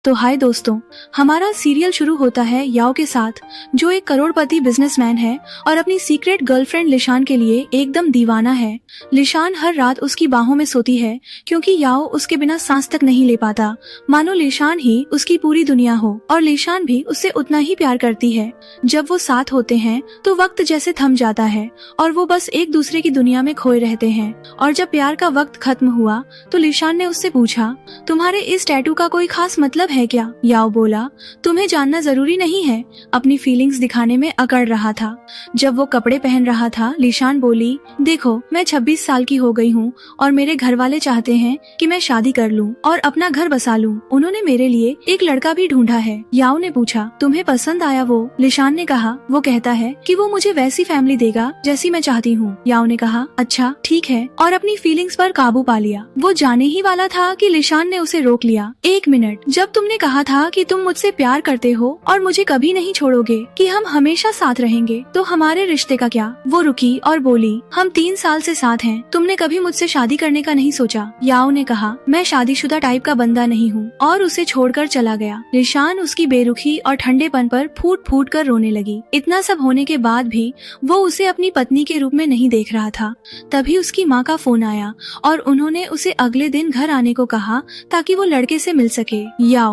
तो हाय दोस्तों, हमारा सीरियल शुरू होता है याओ के साथ, जो एक करोड़पति बिजनेसमैन है और अपनी सीक्रेट गर्लफ्रेंड लिशान के लिए एकदम दीवाना है। लिशान हर रात उसकी बाहों में सोती है क्योंकि याओ उसके बिना सांस तक नहीं ले पाता, मानो लिशान ही उसकी पूरी दुनिया हो और लिशान भी उससे उतना ही प्यार करती है। जब वो साथ होते हैं तो वक्त जैसे थम जाता है और वो बस एक दूसरे की दुनिया में खोए रहते हैं। और जब प्यार का वक्त खत्म हुआ तो लिशान ने उससे पूछा, तुम्हारे इस टैटू का कोई खास मतलब है क्या? याओ बोला, तुम्हें जानना जरूरी नहीं है। अपनी फीलिंग्स दिखाने में अकड़ रहा था। जब वो कपड़े पहन रहा था, लिशान बोली, देखो मैं 26 साल की हो गई हूँ और मेरे घर वाले चाहते हैं कि मैं शादी कर लूँ और अपना घर बसा लूँ। उन्होंने मेरे लिए एक लड़का भी ढूंढा है। याओ ने पूछा, तुम्हें पसंद आया वो? लिशान ने कहा, वो कहता है कि वो मुझे वैसी फैमिली देगा जैसी मैं चाहती हूँ। याओ ने कहा, अच्छा ठीक है, और अपनी फीलिंग्स पर काबू पा लिया। वो जाने ही वाला था कि लिशान ने उसे रोक लिया। एक मिनट, जब तुमने कहा था कि तुम मुझसे प्यार करते हो और मुझे कभी नहीं छोड़ोगे, कि हम हमेशा साथ रहेंगे, तो हमारे रिश्ते का क्या? वो रुकी और बोली, हम 3 साल से साथ हैं। तुमने कभी मुझसे शादी करने का नहीं सोचा? याओ ने कहा, मैं शादीशुदा टाइप का बंदा नहीं हूँ, और उसे छोड़कर चला गया। लिशान उसकी बेरुखी और ठंडेपन पर फूट फूट कर रोने लगी। इतना सब होने के बाद भी वो उसे अपनी पत्नी के रूप में नहीं देख रहा था। तभी उसकी माँ का फोन आया और उन्होंने उसे अगले दिन घर आने को कहा ताकि वो लड़के से मिल सके। याओ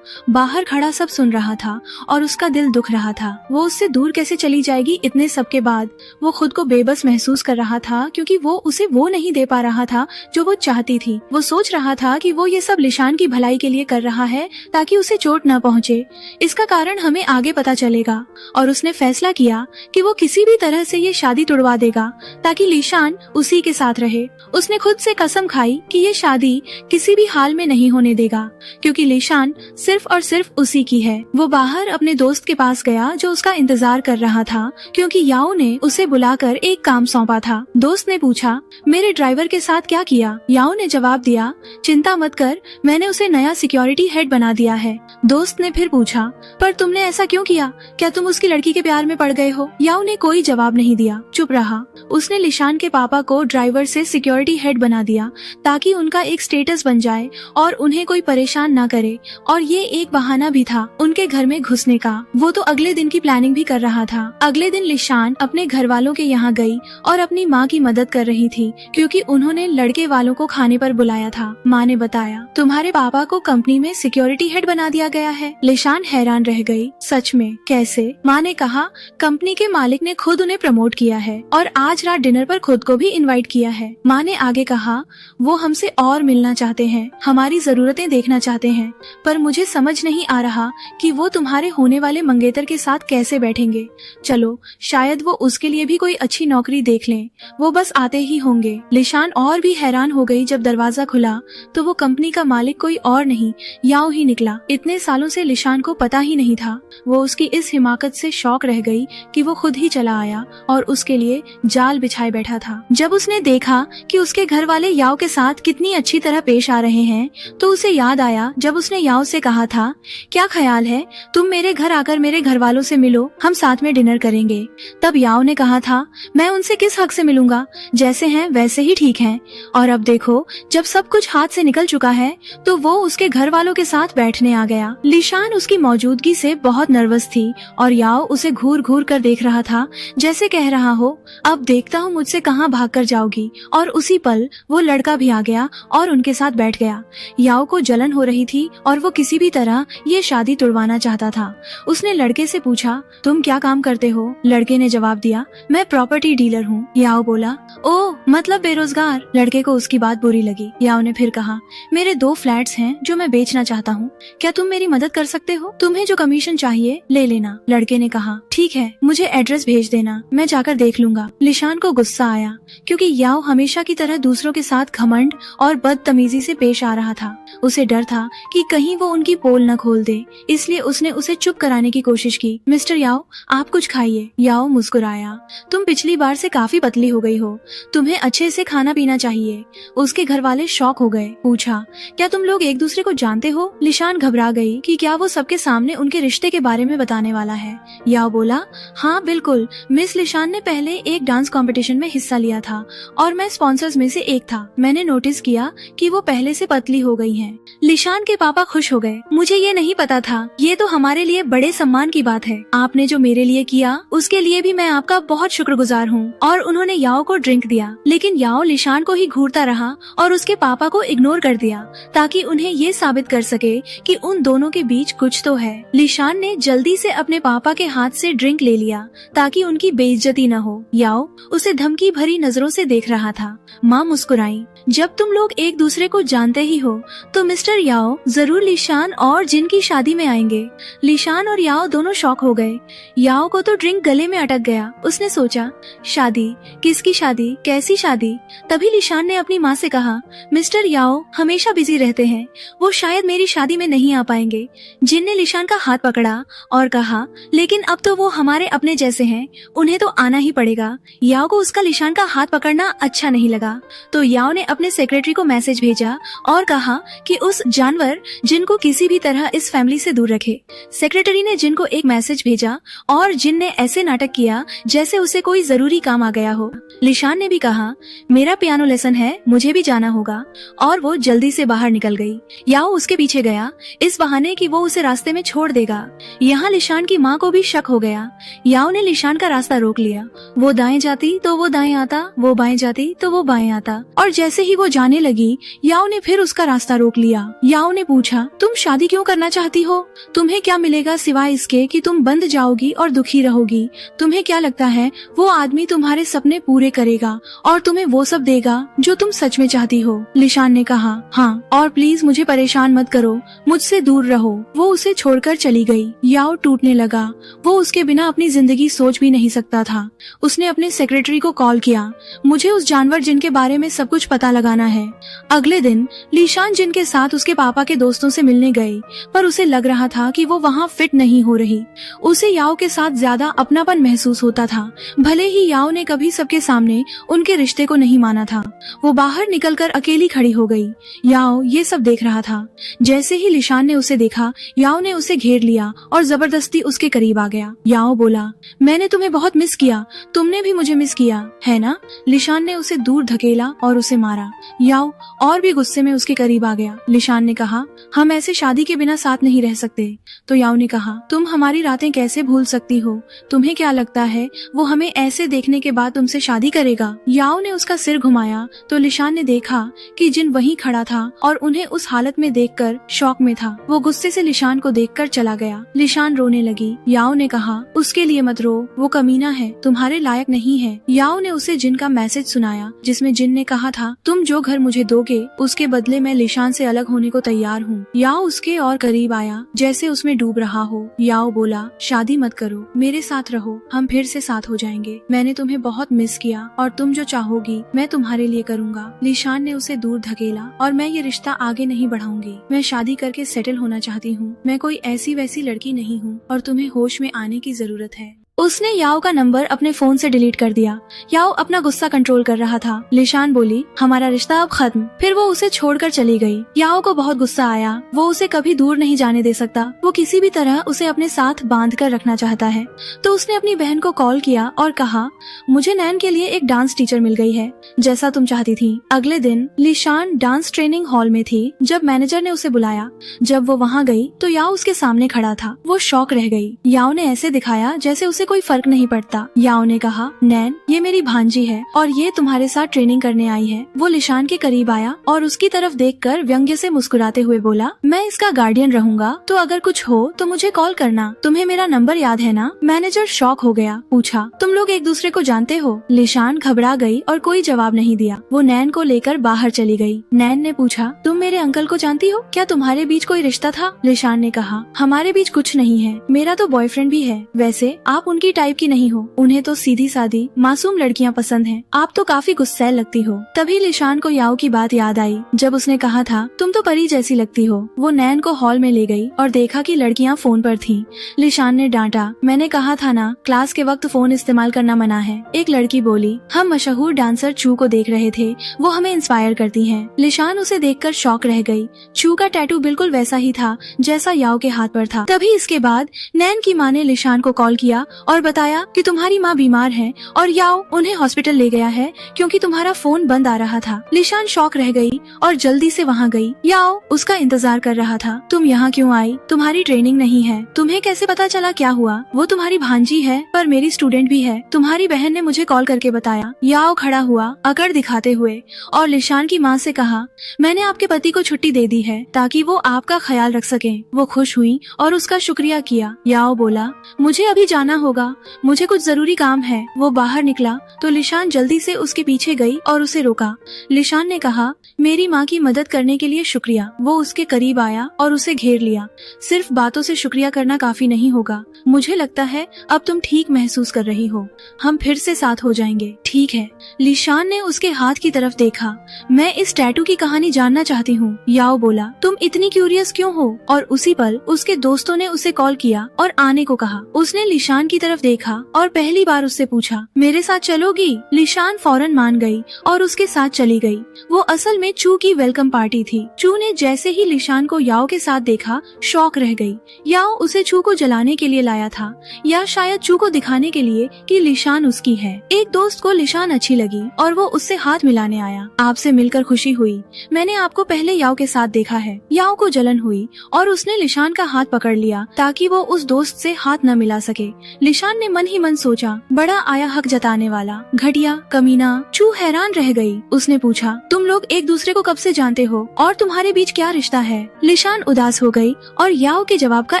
बाहर खड़ा सब सुन रहा था और उसका दिल दुख रहा था। वो उससे दूर कैसे चली जाएगी इतने सब के बाद। वो खुद को बेबस महसूस कर रहा था क्योंकि वो उसे वो नहीं दे पा रहा था जो वो चाहती थी। वो सोच रहा था कि वो ये सब लिशान की भलाई के लिए कर रहा है ताकि उसे चोट न पहुँचे। इसका कारण हमें आगे पता चलेगा। और उसने फैसला किया कि वो किसी भी तरह से ये शादी तुड़वा देगा ताकि लिशान उसी के साथ रहे। उसने खुद से कसम खाई कि ये शादी किसी भी हाल में नहीं होने देगा क्योंकि लिशान सिर्फ और सिर्फ उसी की है। वो बाहर अपने दोस्त के पास गया जो उसका इंतजार कर रहा था क्योंकि याओ ने उसे बुलाकर एक काम सौंपा था। दोस्त ने पूछा, मेरे ड्राइवर के साथ क्या किया? याओ ने जवाब दिया, चिंता मत कर, मैंने उसे नया सिक्योरिटी हेड बना दिया है। दोस्त ने फिर पूछा, पर तुमने ऐसा क्यों किया? क्या तुम उसकी लड़की के प्यार में पड़ गए हो? याओ ने कोई जवाब नहीं दिया, चुप रहा। उसने लिशान के पापा को ड्राइवर से सिक्योरिटी हेड बना दिया ताकि उनका एक स्टेटस बन जाए और उन्हें कोई परेशान न करे। और ये एक बहाना भी था उनके घर में घुसने का। वो तो अगले दिन की प्लानिंग भी कर रहा था। अगले दिन लिशान अपने घर वालों के यहाँ गई और अपनी माँ की मदद कर रही थी क्योंकि उन्होंने लड़के वालों को खाने पर बुलाया था। माँ ने बताया, तुम्हारे पापा को कंपनी में सिक्योरिटी हेड बना दिया गया है। लिशान हैरान रह गई, सच में? कैसे? माँ ने कहा, कंपनी के मालिक ने खुद उन्हें प्रमोट किया है और आज रात डिनर पर खुद को भी इनवाइट किया है। माँ ने आगे कहा, वो हमसे और मिलना चाहते हैं, हमारी जरूरतें देखना चाहते हैं, पर मुझे समझ नहीं आ रहा कि वो तुम्हारे होने वाले मंगेतर के साथ कैसे बैठेंगे। चलो, शायद वो उसके लिए भी कोई अच्छी नौकरी देख लें, वो बस आते ही होंगे। लिशान और भी हैरान हो गई जब दरवाजा खुला तो वो कंपनी का मालिक कोई और नहीं, याओ ही निकला। इतने सालों से लिशान को पता ही नहीं था। वो उसकी इस हिमाकत से शॉक रह गई कि वो खुद ही चला आया और उसके लिए जाल बिछाए बैठा था। जब उसने देखा कि उसके घर वाले याओ के साथ कितनी अच्छी तरह पेश आ रहे हैं तो उसे याद आया जब उसने याओ से कहा था, क्या ख्याल है तुम मेरे घर आकर मेरे घर वालों से मिलो, हम साथ में डिनर करेंगे। तब याओ ने कहा था, मैं उनसे किस हक से मिलूंगा, जैसे हैं वैसे ही ठीक हैं। और अब देखो, जब सब कुछ हाथ से निकल चुका है तो वो उसके घर वालों के साथ बैठने आ गया। लिशान उसकी मौजूदगी से बहुत नर्वस थी और याओ उसे घूर घूर कर देख रहा था जैसे कह रहा हो, अब देखता हूँ मुझसे कहाँ भाग कर जाओगी। और उसी पल वो लड़का भी आ गया और उनके साथ बैठ गया। याओ को जलन हो रही थी और वो किसी भी तरह ये शादी तुड़वाना चाहता था। उसने लड़के से पूछा, तुम क्या काम करते हो? लड़के ने जवाब दिया, मैं प्रॉपर्टी डीलर हूँ। याओ बोला, ओह मतलब बेरोजगार। लड़के को उसकी बात बुरी लगी। याओ ने फिर कहा, मेरे 2 फ्लैट्स हैं जो मैं बेचना चाहता हूँ, क्या तुम मेरी मदद कर सकते हो? तुम्हें जो कमीशन चाहिए ले लेना। लड़के ने कहा, ठीक है, मुझे एड्रेस भेज देना, मैं जाकर देख लूंगा। लिशान को गुस्सा आया क्योंकि याओ हमेशा की तरह दूसरों के साथ घमंड और बदतमीजी से पेश आ रहा था। उसे डर था कि कहीं वो उनकी पोल न खोल दे, इसलिए उसने उसे चुप कराने की कोशिश की। मिस्टर याओ, आप कुछ खाइए। याओ मुस्कुराया, तुम पिछली बार से काफी पतली हो गई हो, तुम्हें अच्छे से खाना पीना चाहिए। उसके घर वाले शॉक हो गए। पूछा, क्या तुम लोग एक दूसरे को जानते हो? लिशान घबरा गई कि क्या वो सबके सामने उनके रिश्ते के बारे में बताने वाला है। याओ बोला, हाँ बिल्कुल, मिस लिशान ने पहले एक डांस कंपटीशन में हिस्सा लिया था और मैं स्पॉन्सर्स में से एक था। मैंने नोटिस किया कि वो पहले से पतली हो गई हैं। लिशान के पापा खुश हो गए गए। मुझे ये नहीं पता था, ये तो हमारे लिए बड़े सम्मान की बात है। आपने जो मेरे लिए किया उसके लिए भी मैं आपका बहुत शुक्रगुजार हूँ। और उन्होंने याओ को ड्रिंक दिया, लेकिन याओ लिशान को ही घूरता रहा और उसके पापा को इग्नोर कर दिया ताकि उन्हें ये साबित कर सके कि उन दोनों के बीच कुछ तो है। लिशान ने जल्दी से अपने पापा के हाथ से ड्रिंक ले लिया ताकि उनकी बेइज्जती न हो। याओ उसे धमकी भरी नजरों से देख रहा था। माँ मुस्कुराई, जब तुम लोग एक दूसरे को जानते ही हो तो मिस्टर याओ जरूर लिशान और जिन की शादी में आएंगे। लिशान और याओ दोनों शॉक हो गए। याओ को तो ड्रिंक गले में अटक गया। उसने सोचा, शादी? किसकी शादी? कैसी शादी? तभी लिशान ने अपनी माँ से कहा, मिस्टर याओ हमेशा बिजी रहते हैं, वो शायद मेरी शादी में नहीं आ पाएंगे। जिन ने लिशान का हाथ पकड़ा और कहा, लेकिन अब तो वो हमारे अपने जैसे हैं, उन्हें तो आना ही पड़ेगा। याओ को उसका लिशान का हाथ पकड़ना अच्छा नहीं लगा, तो याओ ने अपने सेक्रेटरी को मैसेज भेजा और कहा कि उस जानवर जिन को किसी भी तरह इस फैमिली से दूर रखे। सेक्रेटरी ने जिन को एक मैसेज भेजा और जिन ने ऐसे नाटक किया जैसे उसे कोई जरूरी काम आ गया हो। लिशान ने भी कहा, मेरा पियानो लेसन है, मुझे भी जाना होगा, और वो जल्दी से बाहर निकल गई। याओ उसके पीछे गया, इस बहाने कि वो उसे रास्ते में छोड़ देगा। यहाँ लिशान की माँ को भी शक हो गया। याओ ने लिशान का रास्ता रोक लिया। वो दाएं जाती तो वो दाएं आता, वो बाएं जाती तो वो बाएं आता, और जैसे ही वो जाने लगी याओ ने फिर उसका रास्ता रोक लिया। याओ ने पूछा, तुम शादी क्यों करना चाहती हो? तुम्हें क्या मिलेगा सिवाय इसके कि तुम बंद जाओगी और दुखी रहोगी? तुम्हें क्या लगता है वो आदमी तुम्हारे सपने पूरे करेगा और तुम्हें वो सब देगा जो तुम सच में चाहती हो? लिशान ने कहा, हाँ, और प्लीज मुझे परेशान मत करो, मुझसे दूर रहो। वो उसे छोड़कर चली गई। याओ टूटने लगा। वो उसके बिना अपनी जिंदगी सोच भी नहीं सकता था। उसने अपने सेक्रेटरी को कॉल किया, मुझे उस जानवर जिनके बारे में सब कुछ पता लगाना है। अगले दिन लिशान जिनके साथ उसके पापा के दोस्तों से मिलने गई, पर उसे लग रहा था कि वो वहाँ फिट नहीं हो रही। उसे याओ के साथ ज्यादा अपनापन महसूस होता था, भले ही याओ ने कभी सबके सामने उनके रिश्ते को नहीं माना था। वो बाहर निकलकर अकेली खड़ी हो गई। याओ ये सब देख रहा था। जैसे ही लिशान ने उसे देखा, याओ ने उसे घेर लिया और जबरदस्ती उसके करीब आ गया। याओ बोला, मैंने तुम्हें बहुत मिस किया, तुमने भी मुझे मिस किया है ना? लिशान ने उसे दूर धकेला और उसे मारा। याओ और भी गुस्से में उसके करीब आ गया। लिशान ने कहा, हम ऐसे शादी के बिना साथ नहीं रह सकते। तो याओ ने कहा, तुम हमारी रातें कैसे भूल सकती हो? तुम्हें क्या लगता है वो हमें ऐसे देखने के बाद तुमसे शादी करेगा? याओ ने उसका सिर घुमाया तो लिशान ने देखा कि जिन वहीं खड़ा था और उन्हें उस हालत में देखकर शॉक में था। वो गुस्से से लिशान को देखकर चला गया। लिशान रोने लगी। याओ ने कहा, उसके लिए मत रो, वो कमीना है, तुम्हारे लायक नहीं है। याओ ने उसे जिन का मैसेज सुनाया जिसमें जिन ने कहा था, तुम जो घर मुझे दोगे उसके बदले मैं लिशान से अलग होने को तैयार हूँ। याओ उसके और करीब आया जैसे उसमें डूब रहा हो। याओ बोला, शादी मत करो, मेरे साथ रहो, हम फिर से साथ हो जाएंगे। मैंने तुम्हें बहुत मिस किया और तुम जो चाहोगी मैं तुम्हारे लिए करूँगा। लिशान ने उसे दूर धकेला, और मैं ये रिश्ता आगे नहीं बढ़ाऊंगी। मैं शादी करके सेटल होना चाहती हूँ। मैं कोई ऐसी वैसी लड़की नहीं हूँ और तुम्हें होश में आने की जरूरत है। उसने याओ का नंबर अपने फोन से डिलीट कर दिया। याओ अपना गुस्सा कंट्रोल कर रहा था। लिशान बोली, हमारा रिश्ता अब खत्म। फिर वो उसे छोड़कर चली गई। याओ को बहुत गुस्सा आया। वो उसे कभी दूर नहीं जाने दे सकता। वो किसी भी तरह उसे अपने साथ बांध कर रखना चाहता है। तो उसने अपनी बहन को कॉल किया और कहा, मुझे नैन के लिए एक डांस टीचर मिल गई है, जैसा तुम चाहती थी। अगले दिन लिशान डांस ट्रेनिंग हॉल में थी जब मैनेजर ने उसे बुलाया। जब वो वहाँ गई तो याओ उसके सामने खड़ा था। वो शॉक रह गई। याओ ने ऐसे दिखाया जैसे उसे कोई फर्क नहीं पड़ता। याओ ने कहा, नैन ये मेरी भांजी है और ये तुम्हारे साथ ट्रेनिंग करने आई है। वो लिशान के करीब आया और उसकी तरफ देखकर व्यंग्य से मुस्कुराते हुए बोला, मैं इसका गार्डियन रहूंगा, तो अगर कुछ हो तो मुझे कॉल करना। तुम्हें मेरा नंबर याद है ना? मैनेजर शॉक हो गया। पूछा, तुम लोग एक दूसरे को जानते हो? लिशान घबरा गई और कोई जवाब नहीं दिया। वो नैन को लेकर बाहर चली गई। नैन ने पूछा, तुम मेरे अंकल को जानती हो? क्या तुम्हारे बीच कोई रिश्ता था? लिशान ने कहा, हमारे बीच कुछ नहीं है, मेरा तो बॉयफ्रेंड भी है। वैसे आप उनकी टाइप की नहीं हो, उन्हें तो सीधी सादी मासूम लड़कियां पसंद हैं। आप तो काफी गुस्सैल लगती हो। तभी लिशान को याओ की बात याद आई जब उसने कहा था, तुम तो परी जैसी लगती हो। वो नैन को हॉल में ले गई और देखा कि लड़कियां फोन पर थीं। लिशान ने डांटा, मैंने कहा था ना, क्लास के वक्त फोन इस्तेमाल करना मना है। एक लड़की बोली, हम मशहूर डांसर चू को देख रहे थे, वो हमें इंस्पायर करती है। लिशान उसे देखकर शॉक रह गई। चू का टैटू बिल्कुल वैसा ही था जैसा याओ के हाथ पर था। तभी इसके बाद नैन की माँ ने लिशान को कॉल किया और बताया कि तुम्हारी माँ बीमार है और याओ उन्हें हॉस्पिटल ले गया है क्योंकि तुम्हारा फोन बंद आ रहा था। लिशान शॉक रह गई और जल्दी से वहाँ गई। याओ उसका इंतजार कर रहा था। तुम यहाँ क्यों आई? तुम्हारी ट्रेनिंग नहीं है। तुम्हें कैसे पता चला क्या हुआ? वो तुम्हारी भांजी है पर मेरी स्टूडेंट भी है। तुम्हारी बहन ने मुझे कॉल करके बताया। याओ खड़ा हुआ अकड़ दिखाते हुए और लिशान की माँ से कहा, मैंने आपके पति को छुट्टी दे दी है ताकि वो आपका ख्याल रख सके। वो खुश हुई और उसका शुक्रिया किया। याओ बोला, मुझे अभी जाना होगा, मुझे कुछ जरूरी काम है। वो बाहर निकला तो लिशान जल्दी से उसके पीछे गई और उसे रोका। लिशान ने कहा, मेरी माँ की मदद करने के लिए शुक्रिया। वो उसके करीब आया और उसे घेर लिया। सिर्फ बातों से शुक्रिया करना काफी नहीं होगा। मुझे लगता है अब तुम ठीक महसूस कर रही हो। हम फिर से साथ हो जाएंगे, ठीक है? लिशान ने उसके हाथ की तरफ देखा। मैं इस टैटू की कहानी जानना चाहती हूँ। याओ बोला, तुम इतनी क्यूरियस क्यों हो? और उसी पल उसके दोस्तों ने उसे कॉल किया और आने को कहा। उसने लिशान की तरफ देखा और पहली बार उससे पूछा, मेरे साथ चलोगी? लिशान फौरन मान गई और उसके साथ चली गई। वो असल में चू की वेलकम पार्टी थी। चू ने जैसे ही लिशान को याओ के साथ देखा, शॉक रह गई। याओ उसे चू को जलाने के लिए लाया था या शायद चू को दिखाने के लिए कि लिशान उसकी है। एक दोस्त को लिशान अच्छी लगी और वो उससे हाथ मिलाने आया। आपसे मिलकर खुशी हुई। मैंने आपको पहले याओ के साथ देखा है। याओ को जलन हुई और उसने लिशान का हाथ पकड़ लिया ताकि वो उस दोस्त से हाथ न मिला सके। लिशान ने मन ही मन सोचा, बड़ा आया हक जताने वाला, घटिया, कमीना। चू हैरान रह गई। उसने पूछा, तुम लोग एक दूसरे को कब से जानते हो और तुम्हारे बीच क्या रिश्ता है? लिशान उदास हो गई और याओ के जवाब का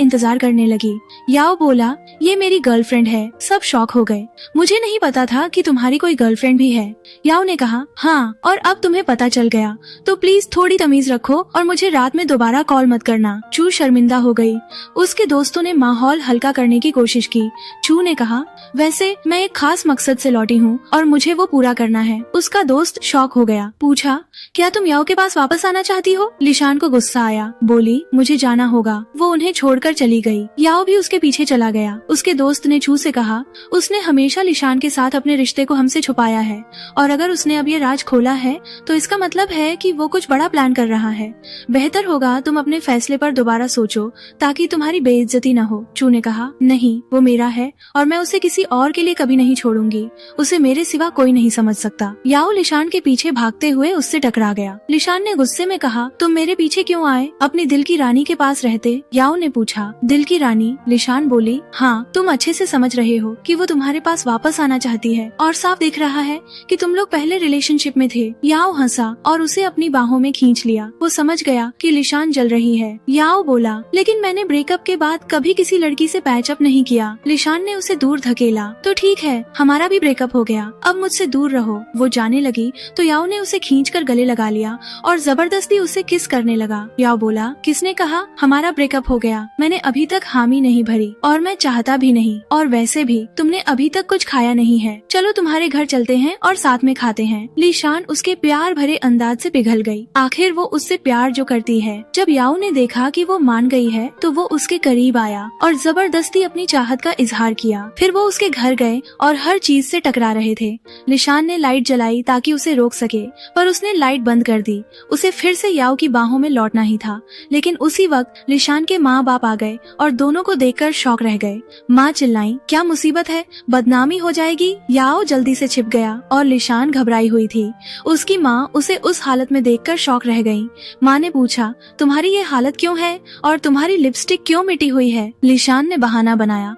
इंतजार करने लगी। याओ बोला, ये मेरी गर्लफ्रेंड है। सब शॉक हो गए। मुझे नहीं पता था कि तुम्हारी कोई गर्लफ्रेंड भी है। याओ ने कहा, हाँ, और अब तुम्हें पता चल गया तो प्लीज थोड़ी तमीज रखो और मुझे रात में दोबारा कॉल मत करना। चू शर्मिंदा हो गई। उसके दोस्तों ने माहौल हल्का करने की कोशिश की। चू ने कहा, वैसे मैं एक खास मकसद से लौटी हूँ और मुझे वो पूरा करना है। उसका दोस्त शॉक हो गया। पूछा, क्या तुम याओ के पास वापस आना चाहती हो? लिशान को गुस्सा आया। बोली, मुझे जाना होगा। वो उन्हें छोड़कर चली गई। याओ भी उसके पीछे चला गया। उसके दोस्त ने चू से कहा, उसने हमेशा लिशान के साथ अपने रिश्ते को हमसे छुपाया है और अगर उसने अब ये राज खोला है तो इसका मतलब है कि वो कुछ बड़ा प्लान कर रहा है। बेहतर होगा तुम अपने फैसले पर दोबारा सोचो ताकि तुम्हारी बेइज्जती न हो। चू ने कहा, नहीं, वो मेरा है और मैं उसे किसी और के लिए कभी नहीं छोड़ूंगी। उसे मेरे सिवा कोई नहीं समझ सकता। याओ लिशान के पीछे भागते हुए उससे टकरा गया। लिशान ने गुस्से में कहा, तुम मेरे पीछे क्यों आए? अपनी दिल की रानी के पास रहते। याओ ने पूछा, दिल की रानी? लिशान बोली, हाँ, तुम अच्छे से समझ रहे हो कि वो तुम्हारे पास वापस आना चाहती है और साफ दिख रहा है कि तुम लोग पहले रिलेशनशिप में थे। याओ हंसा और उसे अपनी बाहों में खींच लिया। वो समझ गया कि लिशान जल रही है। याओ बोला, लेकिन मैंने ब्रेकअप के बाद कभी किसी लड़की से पैचअप नहीं किया। लिशान ने उसे दूर धकेला। तो ठीक है, हमारा भी ब्रेकअप हो गया, अब मुझसे दूर रहो। वो जाने लगी तो याओ ने उसे खींचकर गले लगा लिया और जबरदस्ती उसे किस करने लगा। याओ बोला, किसने कहा हमारा ब्रेकअप हो गया? मैंने अभी तक हामी नहीं भरी और मैं चाहता भी नहीं, और वैसे भी तुमने अभी तक कुछ खाया नहीं है। चलो तुम्हारे घर चलते हैं और साथ में खाते हैं। लिशान उसके प्यार भरे अंदाज से पिघल गई। आखिर वो उससे प्यार जो करती है। जब याओ ने देखा कि वो मान गई है तो वो उसके करीब आया और जबरदस्ती अपनी चाहत का इजहार किया। फिर वो उसके घर गए और हर चीज से टकरा रहे थे। लिशान ने लाइट जलाई ताकि उसे रोक सके, पर उसने लाइट बंद कर दी। उसे फिर से याओ की बाहों में लौटना ही था, लेकिन उसी वक्त लिशान के माँ बाप आ गए और दोनों को देखकर शॉक रह गए। माँ चिल्लाई, क्या मुसीबत है? बदनामी हो जाएगी। याओ जल्दी से छिप गया और लिशान घबराई हुई थी। उसकी माँ उसे उस हालत में देखकर शॉक रह गई। माँ ने पूछा, तुम्हारी ये हालत क्यों है और तुम्हारी लिपस्टिक क्यों मिटी हुई है? लिशान ने बहाना बनाया,